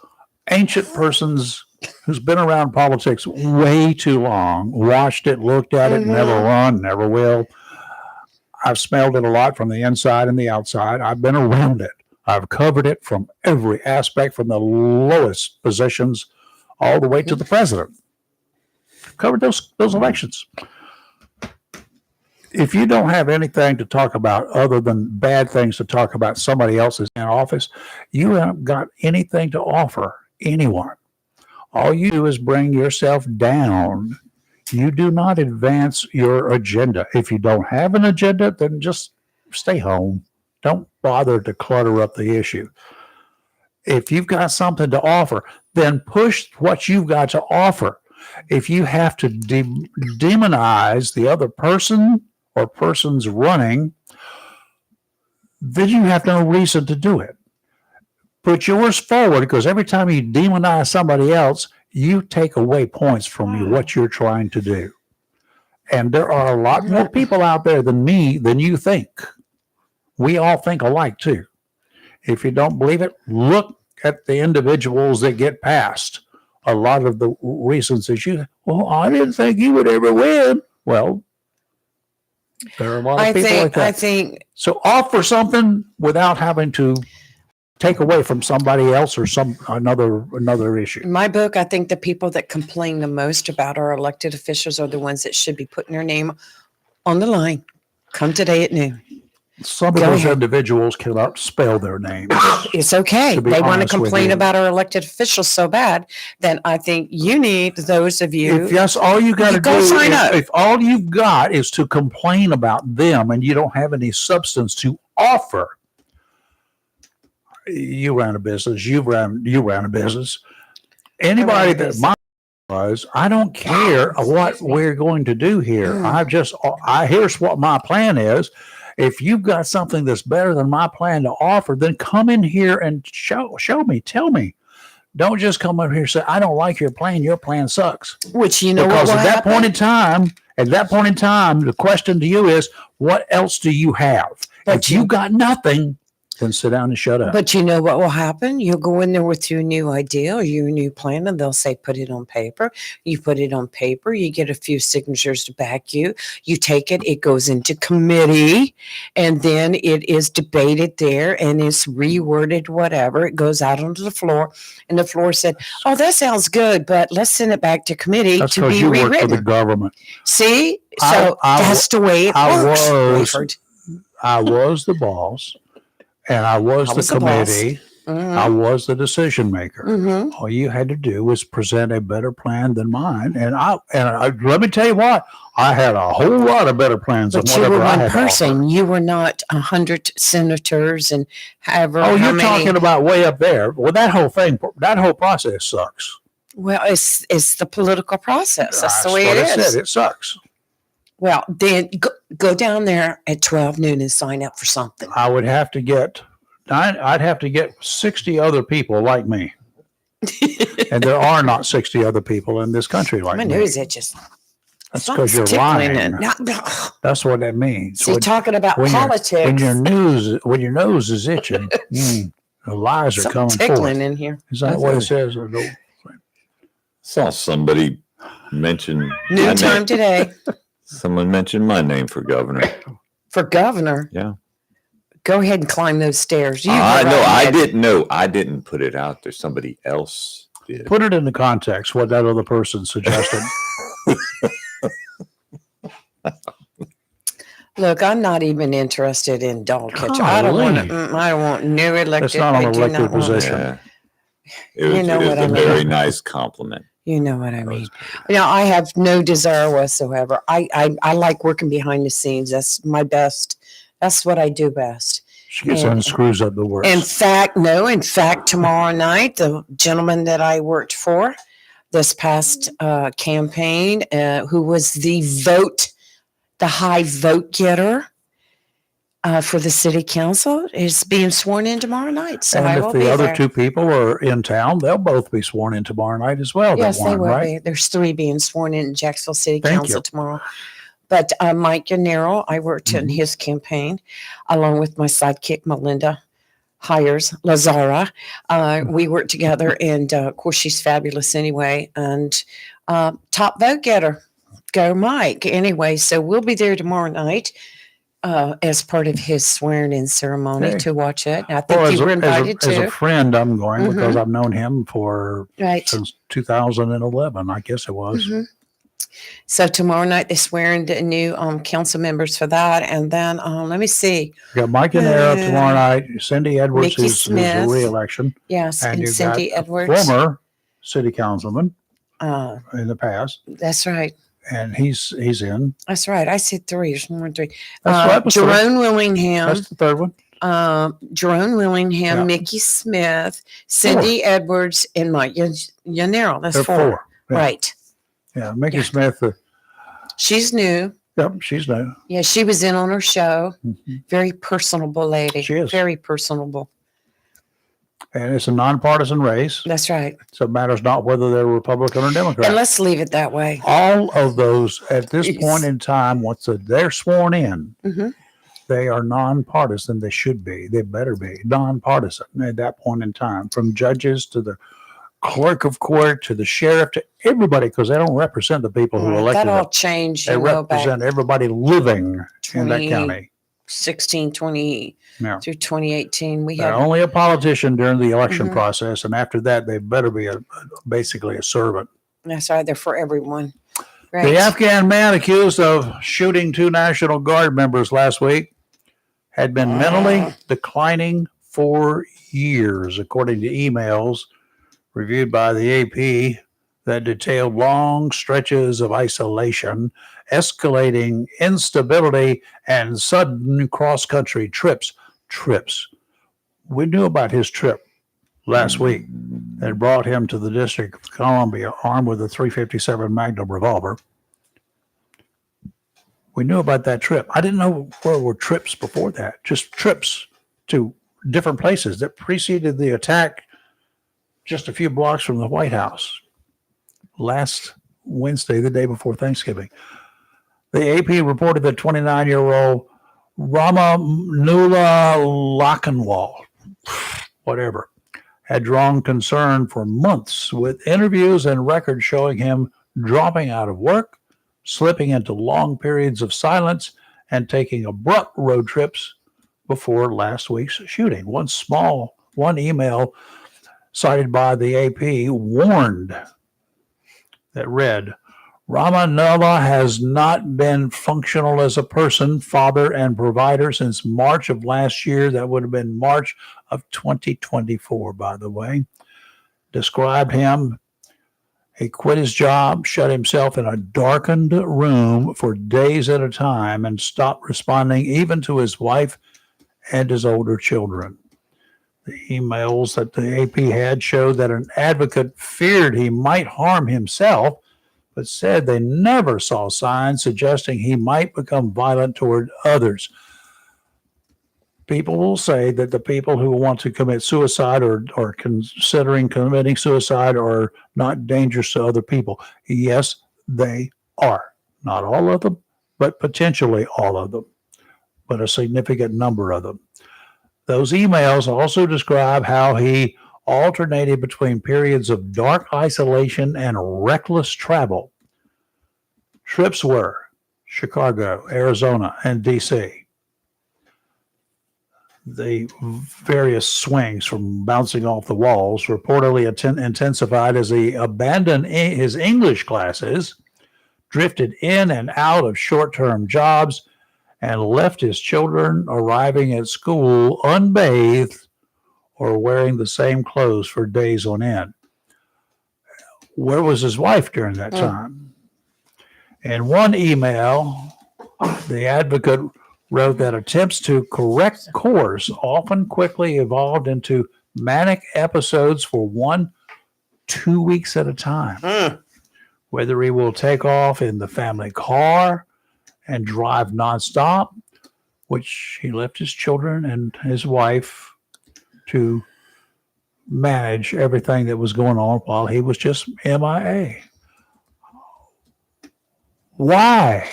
ancient persons who's been around politics way too long, watched it, looked at it, never run, never will. I've smelled it a lot from the inside and the outside. I've been around it. I've covered it from every aspect, from the lowest positions all the way to the president. Covered those elections. If you don't have anything to talk about other than bad things to talk about somebody else is in office, you haven't got anything to offer anyone. All you do is bring yourself down. You do not advance your agenda. If you don't have an agenda, then just stay home. Don't bother to clutter up the issue. If you've got something to offer, then push what you've got to offer. If you have to demonize the other person or persons running, then you have no reason to do it. Put yours forward, because every time you demonize somebody else, you take away points from you, what you're trying to do. And there are a lot more people out there than you think. We all think alike too. If you don't believe it, look at the individuals that get past. A lot of the reasons that I didn't think you would ever win. Well, there are a lot of people like that. I think So offer something without having to take away from somebody else or another issue. in my book, I think the people that complain the most about our elected officials are the ones that should be putting their name on the line. Come today at noon. Some of Go those ahead. individuals cannot spell their names. It's okay. To be They want to honest with complain you. about our elected officials so bad, then I think you need those of you. If that's all you got to You do, go sign up. if all you've got is to complain about them and you don't have any substance to offer, you ran a business. You ran a business. Anybody a that business. my was, I don't care what we're going to do here. Here's what my plan is. If you've got something that's better than my plan to offer, then come in here and show me, tell me. Don't just come over here and say, I don't like your plan. Your plan sucks. Which you know Because what will at that happen? point in time, the question to you is, what else do you have? But If you got nothing, then sit down and shut up. But you know what will happen? You'll go in there with your new idea or your new plan, and they'll say, put it on paper. You put it on paper. You get a few signatures to back you. You take it. It goes into committee, and then it is debated there and it's reworded, whatever. It goes out onto the floor, and the floor said, oh, that sounds good, but let's send it back to committee That's to because be you work for rewritten. the government. See? I- So I that's the way it I works, was- Rayford. I was the boss, and I was I was the the boss. committee. Mhm. I was the decision maker. Mhm. All you had to do was present a better plan than mine. And I let me tell you what, I had a whole lot of better plans But than you whatever were I one had to offer. person. You were not 100 senators and however. Oh, how you're many. talking about way up there. Well, that whole process sucks. Well, it's the political process. That's the way what it I is. said. It sucks. Well, then go down there at 12 noon and sign up for something. I would have to get, I'd have to get 60 other people like me. And there are not 60 other people in this country like My me. nose itches. That's Something's because you're tickling lying. it. That's what that means. See, talking about politics. When your nose is itching, the lies are something coming tickling forth. in here. Is that what it says? Or no? Saw somebody mention my Noon time name. today Someone mentioned my name for governor. for governor. Yeah. Go ahead and climb those stairs. You I go know. right I ahead. didn't know. I didn't put it out there. Somebody else did. Put it into context. What that other person suggested. Look, I'm not even interested in dog catcher. I don't want. I don't want new elected. not an I do elected not want- position. Yeah. It was, You know it was what a I mean. very nice compliment. You know what I mean. Now, I have no desire whatsoever. I like working behind the scenes. That's my best. That's what I do best. She gets in and screws up the works. In fact, tomorrow night, the gentleman that I worked for this past campaign, who was the high vote getter for the city council, is being sworn in tomorrow night. So I and will if be the other there. two people are in town, they'll both be sworn in tomorrow night as well. Yes, they will right? be. There's 3 being sworn in Jacksonville City Thank Council you. tomorrow. But Mike Yanero, I worked in his campaign, along with my sidekick, Melinda Hires Lazara. We worked together, and of course, she's fabulous anyway. And top vote getter, go Mike. Anyway, so we'll be there tomorrow night as part of his swearing-in ceremony Okay. to watch it. I think Well, you were invited as a too. friend, I'm going because Mhm. I've known him for Right. since 2011, I guess it was. Mhm. So tomorrow night they swear in the new council members for that, and then let me see. You got Mike and Era tomorrow night, Cindy Edwards, Mickey who's Smith. a re-election, Yes, and and you Cindy got Edwards. former city councilman Uh, in the past, that's right. and he's in. That's right. I said 3. There's more than 3. That's right. Jerome Willingham. That's the third one. Jerome Willingham, Yeah. Mickey Smith, Cindy Edwards, and Mike Yanero. That's There are 4. four. Yeah. Right. Yeah, Mickey Yeah. Smith. She's new. Yep, she's new. Yeah, she was in on her show. Mhm. Very personable lady. She is. Very personable. And it's a nonpartisan race, That's right. so it matters not whether they're Republican or Democrat. And let's leave it that way. All of those at this Jeez. point in time, once they're sworn in, Mhm. they are nonpartisan. They should be. They better be nonpartisan at that point in time, from judges to the clerk of court to the sheriff to everybody, because they don't represent the people who Right, elected that all them. changed, They you know, back represent everybody living in that 20 county. 16, 20 Yeah. through 2018. We They're had only a politician during the election Mhm. process, and after that, they better be basically a servant. that's right. They're for everyone. Right. The Afghan man accused of shooting 2 National Guard members last week had been mentally declining for years, according to emails reviewed by the AP that detailed long stretches of isolation, escalating instability, and sudden cross-country trips. We knew about his trip last week that brought him to the District of Columbia armed with a .357 Magnum revolver. We knew about that trip. I didn't know where were trips before that, just trips to different places that preceded the attack just a few blocks from the White House last Wednesday, the day before Thanksgiving. The AP reported that 29-year-old Rama Nula Lakhanwal, whatever, had drawn concern for months with interviews and records showing him dropping out of work, slipping into long periods of silence, and taking abrupt road trips before last week's shooting. One email cited by the AP warned that read, Rama Nula has not been functional as a person, father, and provider since March of last year. That would have been March of 2024, by the way. Described him. He quit his job, shut himself in a darkened room for days at a time, and stopped responding even to his wife and his older children. The emails that the AP had showed that an advocate feared he might harm himself, but said they never saw signs suggesting he might become violent toward others. People will say that the people who want to commit suicide or considering committing suicide are not dangerous to other people. Yes, they are. Not all of them, but potentially all of them, but a significant number of them. Those emails also describe how he alternated between periods of dark isolation and reckless travel. Trips were Chicago, Arizona, and D.C. The various swings from bouncing off the walls reportedly intensified as he abandoned his English classes, drifted in and out of short-term jobs, and left his children arriving at school unbathed or wearing the same clothes for days on end. Where was his wife during that time? In one email, the advocate wrote that attempts to correct course often quickly evolved into manic episodes for 1-2 weeks at a time. Whether he will take off in the family car and drive nonstop, which he left his children and his wife to manage everything that was going on while he was just MIA. Why?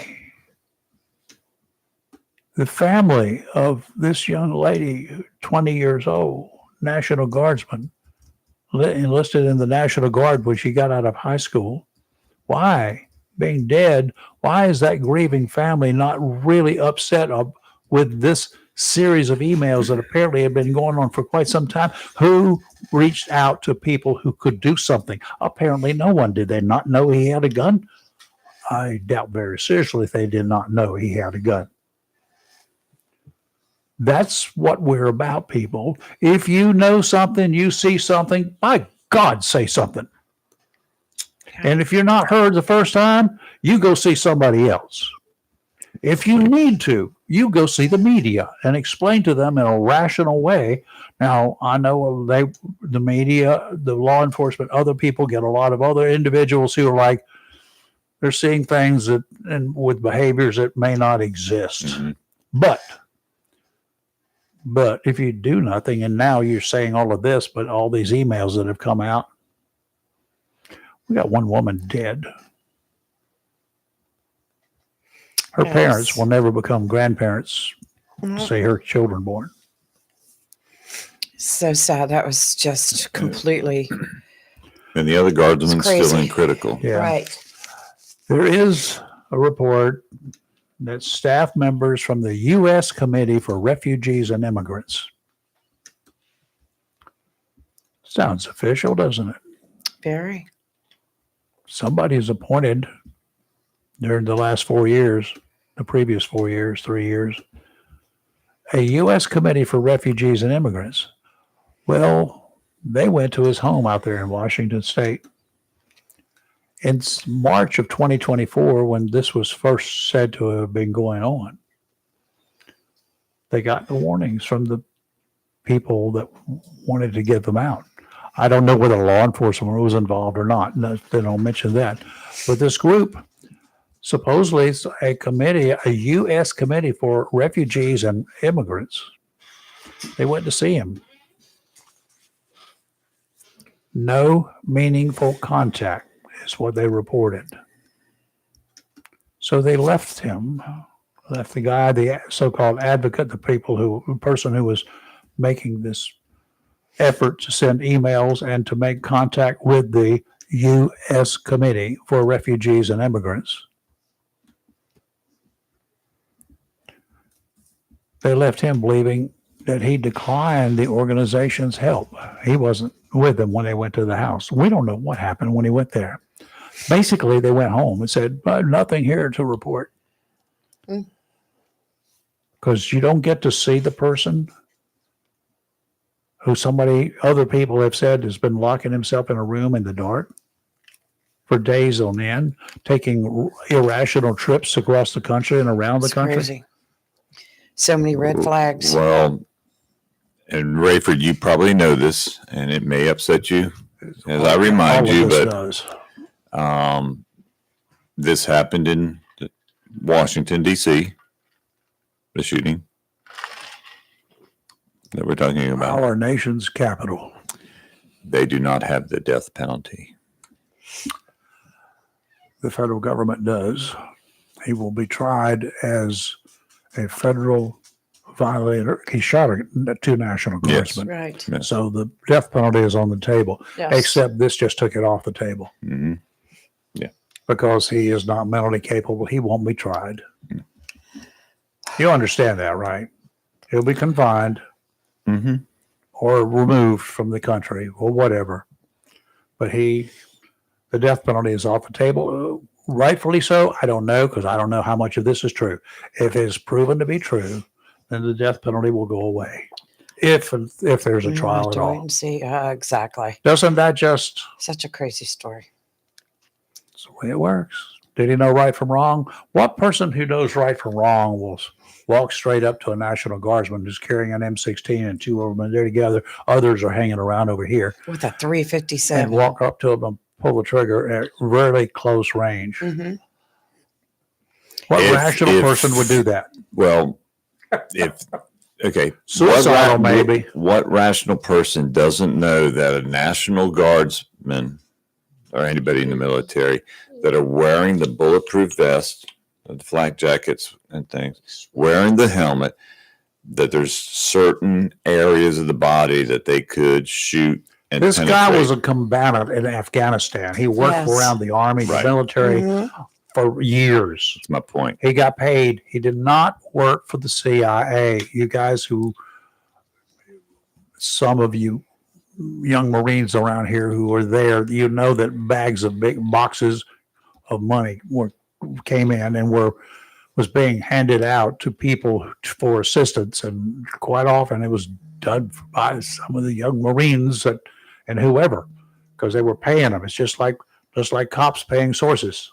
The family of this young lady, 20 years old, National Guardsman, enlisted in the National Guard when she got out of high school. Why? Being dead, why is that grieving family not really upset with this series of emails that apparently have been going on for quite some time? Who reached out to people who could do something? Apparently no one. Did they not know he had a gun? I doubt very seriously if they did not know he had a gun. That's what we're about, people. If you know something, you see something, by God, say something. And if you're not heard the first time, you go see somebody else. If you need to, you go see the media and explain to them in a rational way. Now, I know the media, the law enforcement, other people get a lot of other individuals who are like, they're seeing things that and with behaviors that may not exist. Mm-hmm. But if you do nothing, and now you're saying all of this, but all these emails that have come out, we got one woman dead. Her parents will never become grandparents, say her children born. So sad. That was just completely. And the other guardsman's still in critical. Yeah. Right. There is a report that staff members from the U.S. Committee for Refugees and Immigrants. Sounds official, doesn't it? Very. Somebody is appointed during the last 4 years, the previous 4 years, 3 years, a U.S. Committee for Refugees and Immigrants. Well, they went to his home out there in Washington State. In March of 2024, when this was first said to have been going on, they got the warnings from the people that wanted to get them out. I don't know whether law enforcement was involved or not. No, they don't mention that. But this group, supposedly it's a committee, a U.S. Committee for Refugees and Immigrants. They went to see him. No meaningful contact is what they reported. So they left him, left the guy, the so-called advocate, the person who was making this effort to send emails and to make contact with the U.S. Committee for Refugees and Immigrants. They left him believing that he declined the organization's help. He wasn't with them when they went to the house. We don't know what happened when he went there. Basically, they went home and said, nothing here to report. Because you don't get to see the person who other people have said has been locking himself in a room in the dark for days on end, taking irrational trips across the country and around the country. Crazy. So many red flags. Well, and Rayford, you probably know this, and it may upset you as I remind All you, of this but does. this happened in Washington, D.C., the shooting that we're talking about. Our nation's capital. They do not have the death penalty. The federal government does. He will be tried as a federal violator. He shot two National Yes. Guardsmen. Right. Yes. So the death penalty is on the table, Yes. except this just took it off the table Mm-hmm. because he is not mentally capable. He won't be tried. You understand that, right? He'll be confined Mm-hmm. or removed from the country or whatever. But the death penalty is off the table. Rightfully so. I don't know because I don't know how much of this is true. If it is proven to be true, then the death penalty will go away. If there's a trial at Wait all. and see. Exactly. Doesn't that just Such a crazy story. that's the way it works? Did he know right from wrong? What person who knows right from wrong will walk straight up to a National Guardsman who's carrying an M16 and two of them are there together? Others are hanging around over here With a and 357. walk up to them and pull the trigger at really close range. Mm-hmm. What If- rational if- person would do that? Well, okay. Suicidal, maybe. What rational person doesn't know that a National Guardsman or anybody in the military that are wearing the bulletproof vest, the flak jackets and things, wearing the helmet, that there's certain areas of the body that they could shoot and This guy penetrate. was a combatant in Afghanistan. He worked Yes. around the army, Right. the military Mhm. for years. That's my point. He got paid. He did not work for the CIA. You guys some of you young Marines around here who were there, you know that bags of big boxes of money came in and was being handed out to people for assistance. And quite often it was done by some of the young Marines and whoever, because they were paying them. It's just like cops paying sources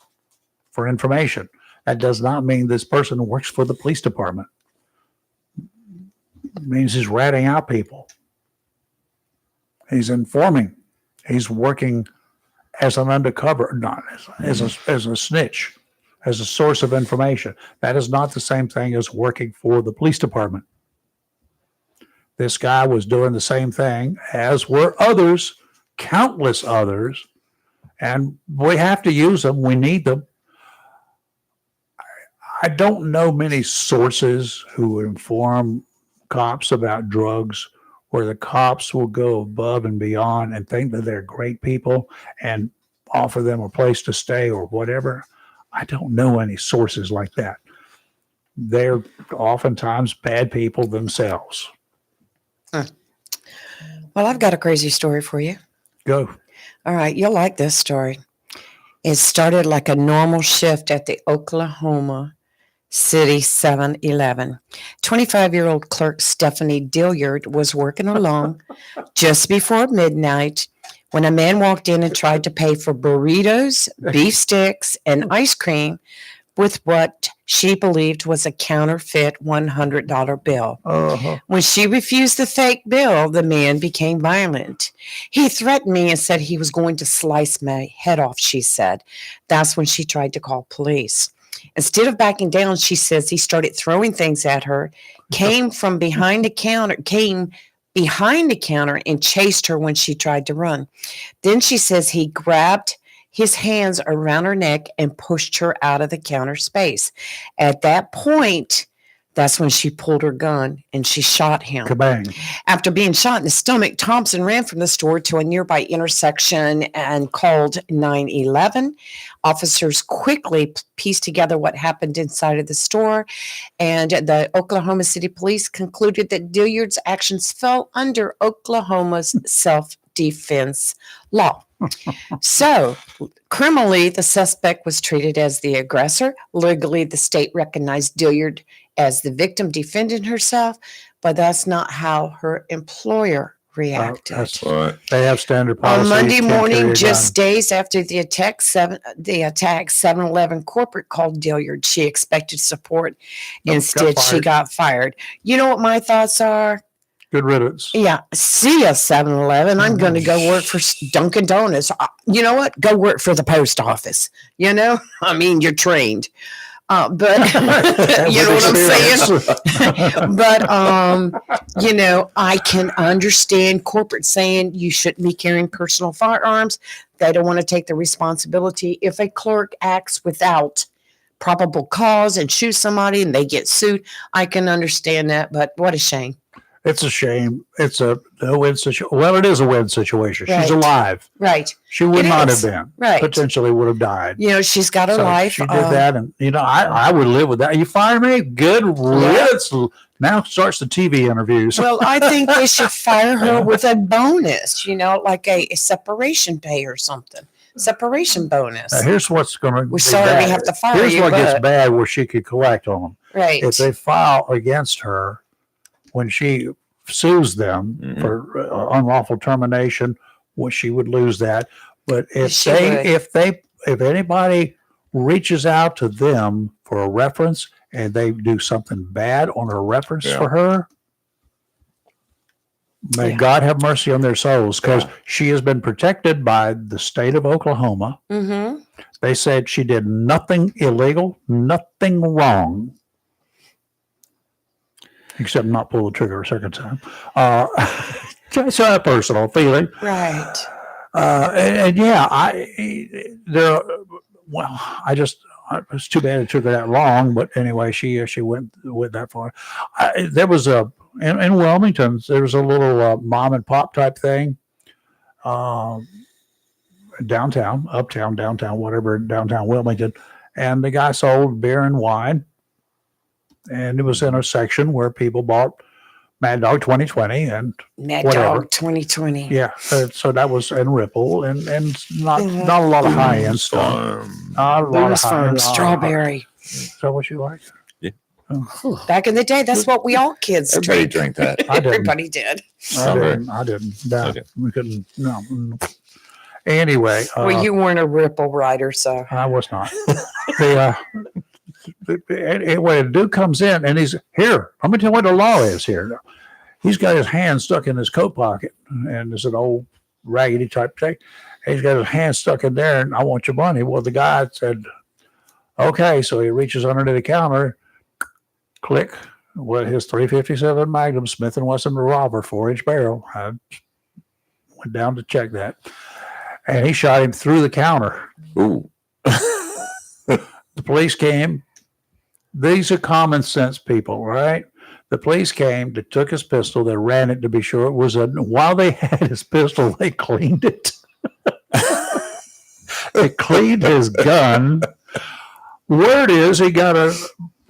for information. That does not mean this person works for the police department. It means he's ratting out people. He's informing. He's working as an undercover, not as a snitch, as a source of information. That is not the same thing as working for the police department. This guy was doing the same thing, as were others, countless others, and we have to use them. We need them. I don't know many sources who inform cops about drugs where the cops will go above and beyond and think that they're great people and offer them a place to stay or whatever. I don't know any sources like that. They're oftentimes bad people themselves. Well, I've got a crazy story for you. Go. All right, you'll like this story. It started like a normal shift at the Oklahoma City 7-Eleven. 25-year-old clerk Stephanie Dilliard was working along just before midnight when a man walked in and tried to pay for burritos, beef sticks, and ice cream with what she believed was a counterfeit $100 bill. Uh-huh. When she refused the fake bill, the man became violent. He threatened me and said he was going to slice my head off, she said. That's when she tried to call police. Instead of backing down, she says he started throwing things at her, came behind the counter and chased her when she tried to run. Then she says he grabbed his hands around her neck and pushed her out of the counter space. At that point, that's when she pulled her gun and she shot him. Kabang. After being shot in the stomach, Thompson ran from the store to a nearby intersection and called 911. Officers quickly pieced together what happened inside of the store, and the Oklahoma City Police concluded that Dilliard's actions fell under Oklahoma's self-defense law. So, criminally, the suspect was treated as the aggressor. Legally, the state recognized Dilliard as the victim defending herself, but that's not how her employer reacted. That's- Right. They have standard policies. On Monday Can't carry morning, a just gun. days after the attack, 7-Eleven corporate called Dilliard. She expected support. Nope, Instead, got she fired. got fired. You know what my thoughts are? Good riddance. Yeah. See ya, 7-Eleven. I'm going to go work for Dunkin' Donuts. You know what? Go work for the post office. You know, I mean, you're trained. But you know what I'm saying? But, you know, I can understand corporate saying you shouldn't be carrying personal firearms. They don't want to take the responsibility. If a clerk acts without probable cause and shoots somebody and they get sued, I can understand that. But what a shame. It's a shame. It's a win situation. Well, it is a win situation. She's Right. alive. Right. She would It not is. have been. Right. Potentially would have died. You know, she's got her So life. She did that, and you know, I would live with that. You fire me, good riddance. Now starts the TV interviews. Well, I think they should fire her with a bonus, you know, like a separation pay or something. Separation bonus. Now, here's what's going to. We're sorry we have to fire Here's you, what gets but- bad, where she could collect on them. Right. If they file against her when she sues them Mhm. for unlawful termination, well, she would lose that. But if She would. if anybody reaches out to them for a reference and they do something bad on a reference Yeah. for her, may Yeah. God have mercy on their souls, because Yeah. she has been protected by the state of Oklahoma. Mm-hmm. They said she did nothing illegal, nothing wrong, except not pull the trigger a second time. Just a personal feeling. Right. And yeah, it's too bad it took her that long, but anyway, she went that far. There was in Wilmington, there was a little mom and pop type thing, downtown, uptown, downtown, whatever, downtown Wilmington, and the guy sold beer and wine, and it was in a section where people bought Mad Dog 2020 and Mad whatever. Dog 2020. yeah, so that was in Ripple and not Mhm. not a lot of high end stuff. Not a lot of Booze high Farm, end strawberry. Is that what you like? Back in the day, that's what we all kids Everybody drank. drank that. I didn't. Everybody did. I didn't. No, Okay. we couldn't. No. Anyway, Well, you weren't a Ripple rider, so. I was not. Anyway, the dude comes in and he's here. Let me tell you what the law is here. He's got his hand stuck in his coat pocket, and it's an old raggedy type thing. And he's got his hand stuck in there, and I want your money. Well, the guy said, okay. So he reaches under the counter, click, with his 357 Magnum Smith & Wesson revolver, 4-inch barrel. I went down to check that. And he shot him through the counter. Ooh. The police came. These are common sense people, right? The police came, they took his pistol, they ran it to be sure it was while they had his pistol, they cleaned it. They cleaned his gun. Word is he got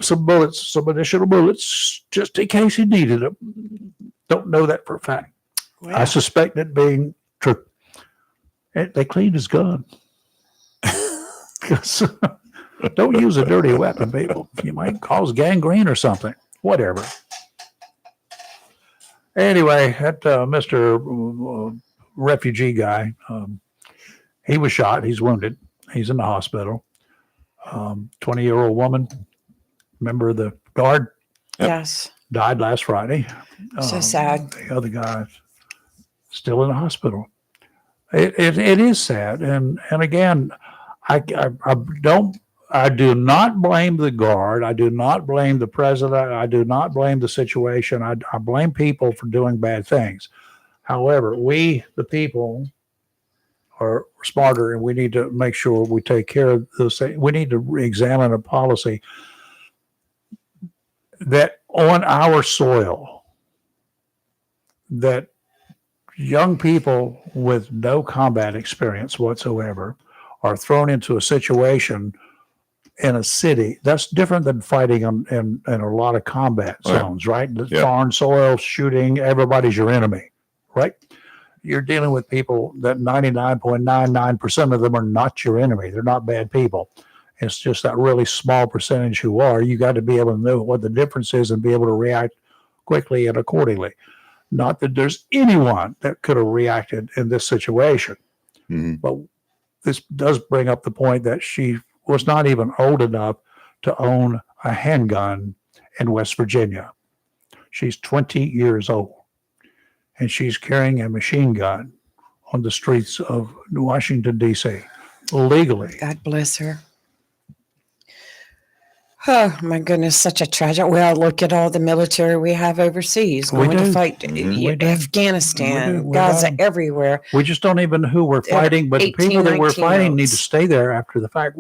some bullets, some additional bullets, just in case he needed them. Don't know that for a fact. I suspect it being true. They cleaned his gun. Don't use a dirty weapon, people. You might cause gangrene or something. Whatever. Anyway, that Mr. Refugee guy, he was shot. He's wounded. He's in the hospital. 20-year-old woman, member of the guard, Yes. died last Friday. So sad. The other guy's still in the hospital. It is sad, and again, I do not blame the guard. I do not blame the president. I do not blame the situation. I blame people for doing bad things. However, we, the people, are smarter, and we need to make sure we take care of this. We need to examine a policy that on our soil, that young people with no combat experience whatsoever are thrown into a situation in a city that's different than fighting in a lot of combat Oh, yeah. zones, right? The Yeah. foreign soil, shooting, everybody's your enemy, right? You're dealing with people that 99.99% of them are not your enemy. They're not bad people. It's just that really small percentage who are. You got to be able to know what the difference is and be able to react quickly and accordingly. Not that there's anyone that could have reacted in this situation. Mhm. But this does bring up the point that she was not even old enough to own a handgun in West Virginia. She's 20 years old. and she's carrying a machine gun on the streets of Washington, D.C. legally. God bless her. Oh my goodness, such a tragic. Well, look at all the military we have overseas We going to do. fight We do. Afghanistan, We Gaza, do. everywhere. We just don't even know who we're There are fighting, but the 18, people that we're 19 fighting need to notes. stay there after the fact.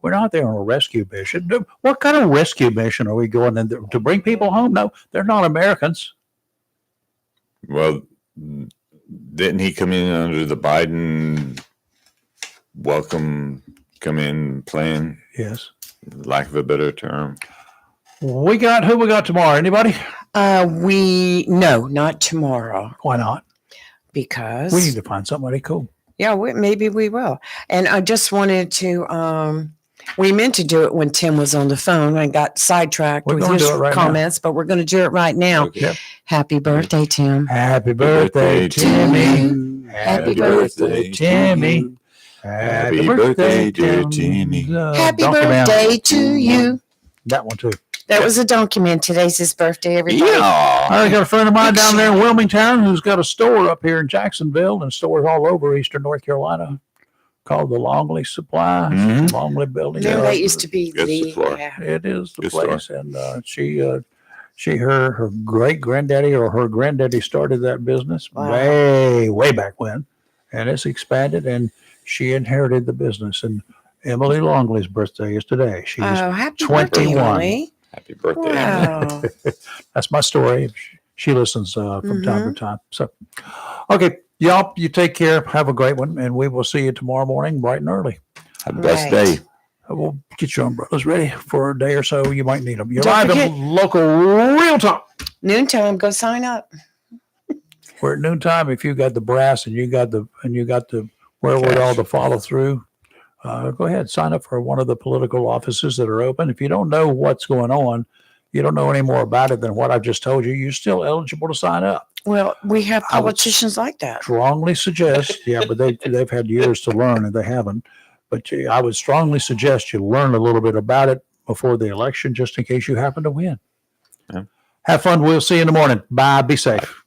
We're not there on a rescue mission. What kind of rescue mission are we going in there to bring people home? No, they're not Americans. Well, didn't he come in under the Biden welcome come in plan, Yes. lack of a better term? Who we got tomorrow? Anybody? No, not tomorrow Why not? because We need to find somebody cool. yeah, maybe we will. And I just wanted to. We meant to do it when Tim was on the phone and got sidetracked We're with gonna his do it right now. comments, but we're going to do it right now. Okay. Yep. Happy birthday, Tim. Happy birthday, Timmy. Happy birthday, Timmy. Happy birthday, dear Timmy. Happy Donkey Man. birthday to you. That one too. That was a donkey man. Today's his birthday, everybody. I got a friend of mine down there in Wilmington who's got a store up here in Jacksonville and stores all over Eastern North Carolina called the Longley Supply, Mhm. Longley Building. Remember that used to be Good the supply. yeah. It is the Good place, and her great granddaddy or her granddaddy started that business Wow. way back when, and it's expanded, and she inherited the business. And Emily Longley's birthday is today. She's Oh, happy 21. birthday, Emily. Happy birthday. Emily. Wow. That's my story. She listens from Mm-hmm. time to time. So, okay, y'all, you take care. Have a great one, and we will see you tomorrow morning, bright and early. Have the best Right. day. We'll get your umbrellas ready for a day or so. You might need them. You're Don't live at forget- local Real Talk. Noontime, go sign up. We're at noontime. If you got the brass and you got the wherewithal Cash. to follow through, go ahead, sign up for one of the political offices that are open. If you don't know what's going on, you don't know any more about it than what I've just told you, you're still eligible to sign up. Well, we have I would politicians like that. Strongly suggest, yeah, but they've had years to learn and they haven't. But I would strongly suggest you learn a little bit about it before the election, just in case you happen to win. Yeah. Have fun. We'll see you in the morning. Bye. Be safe.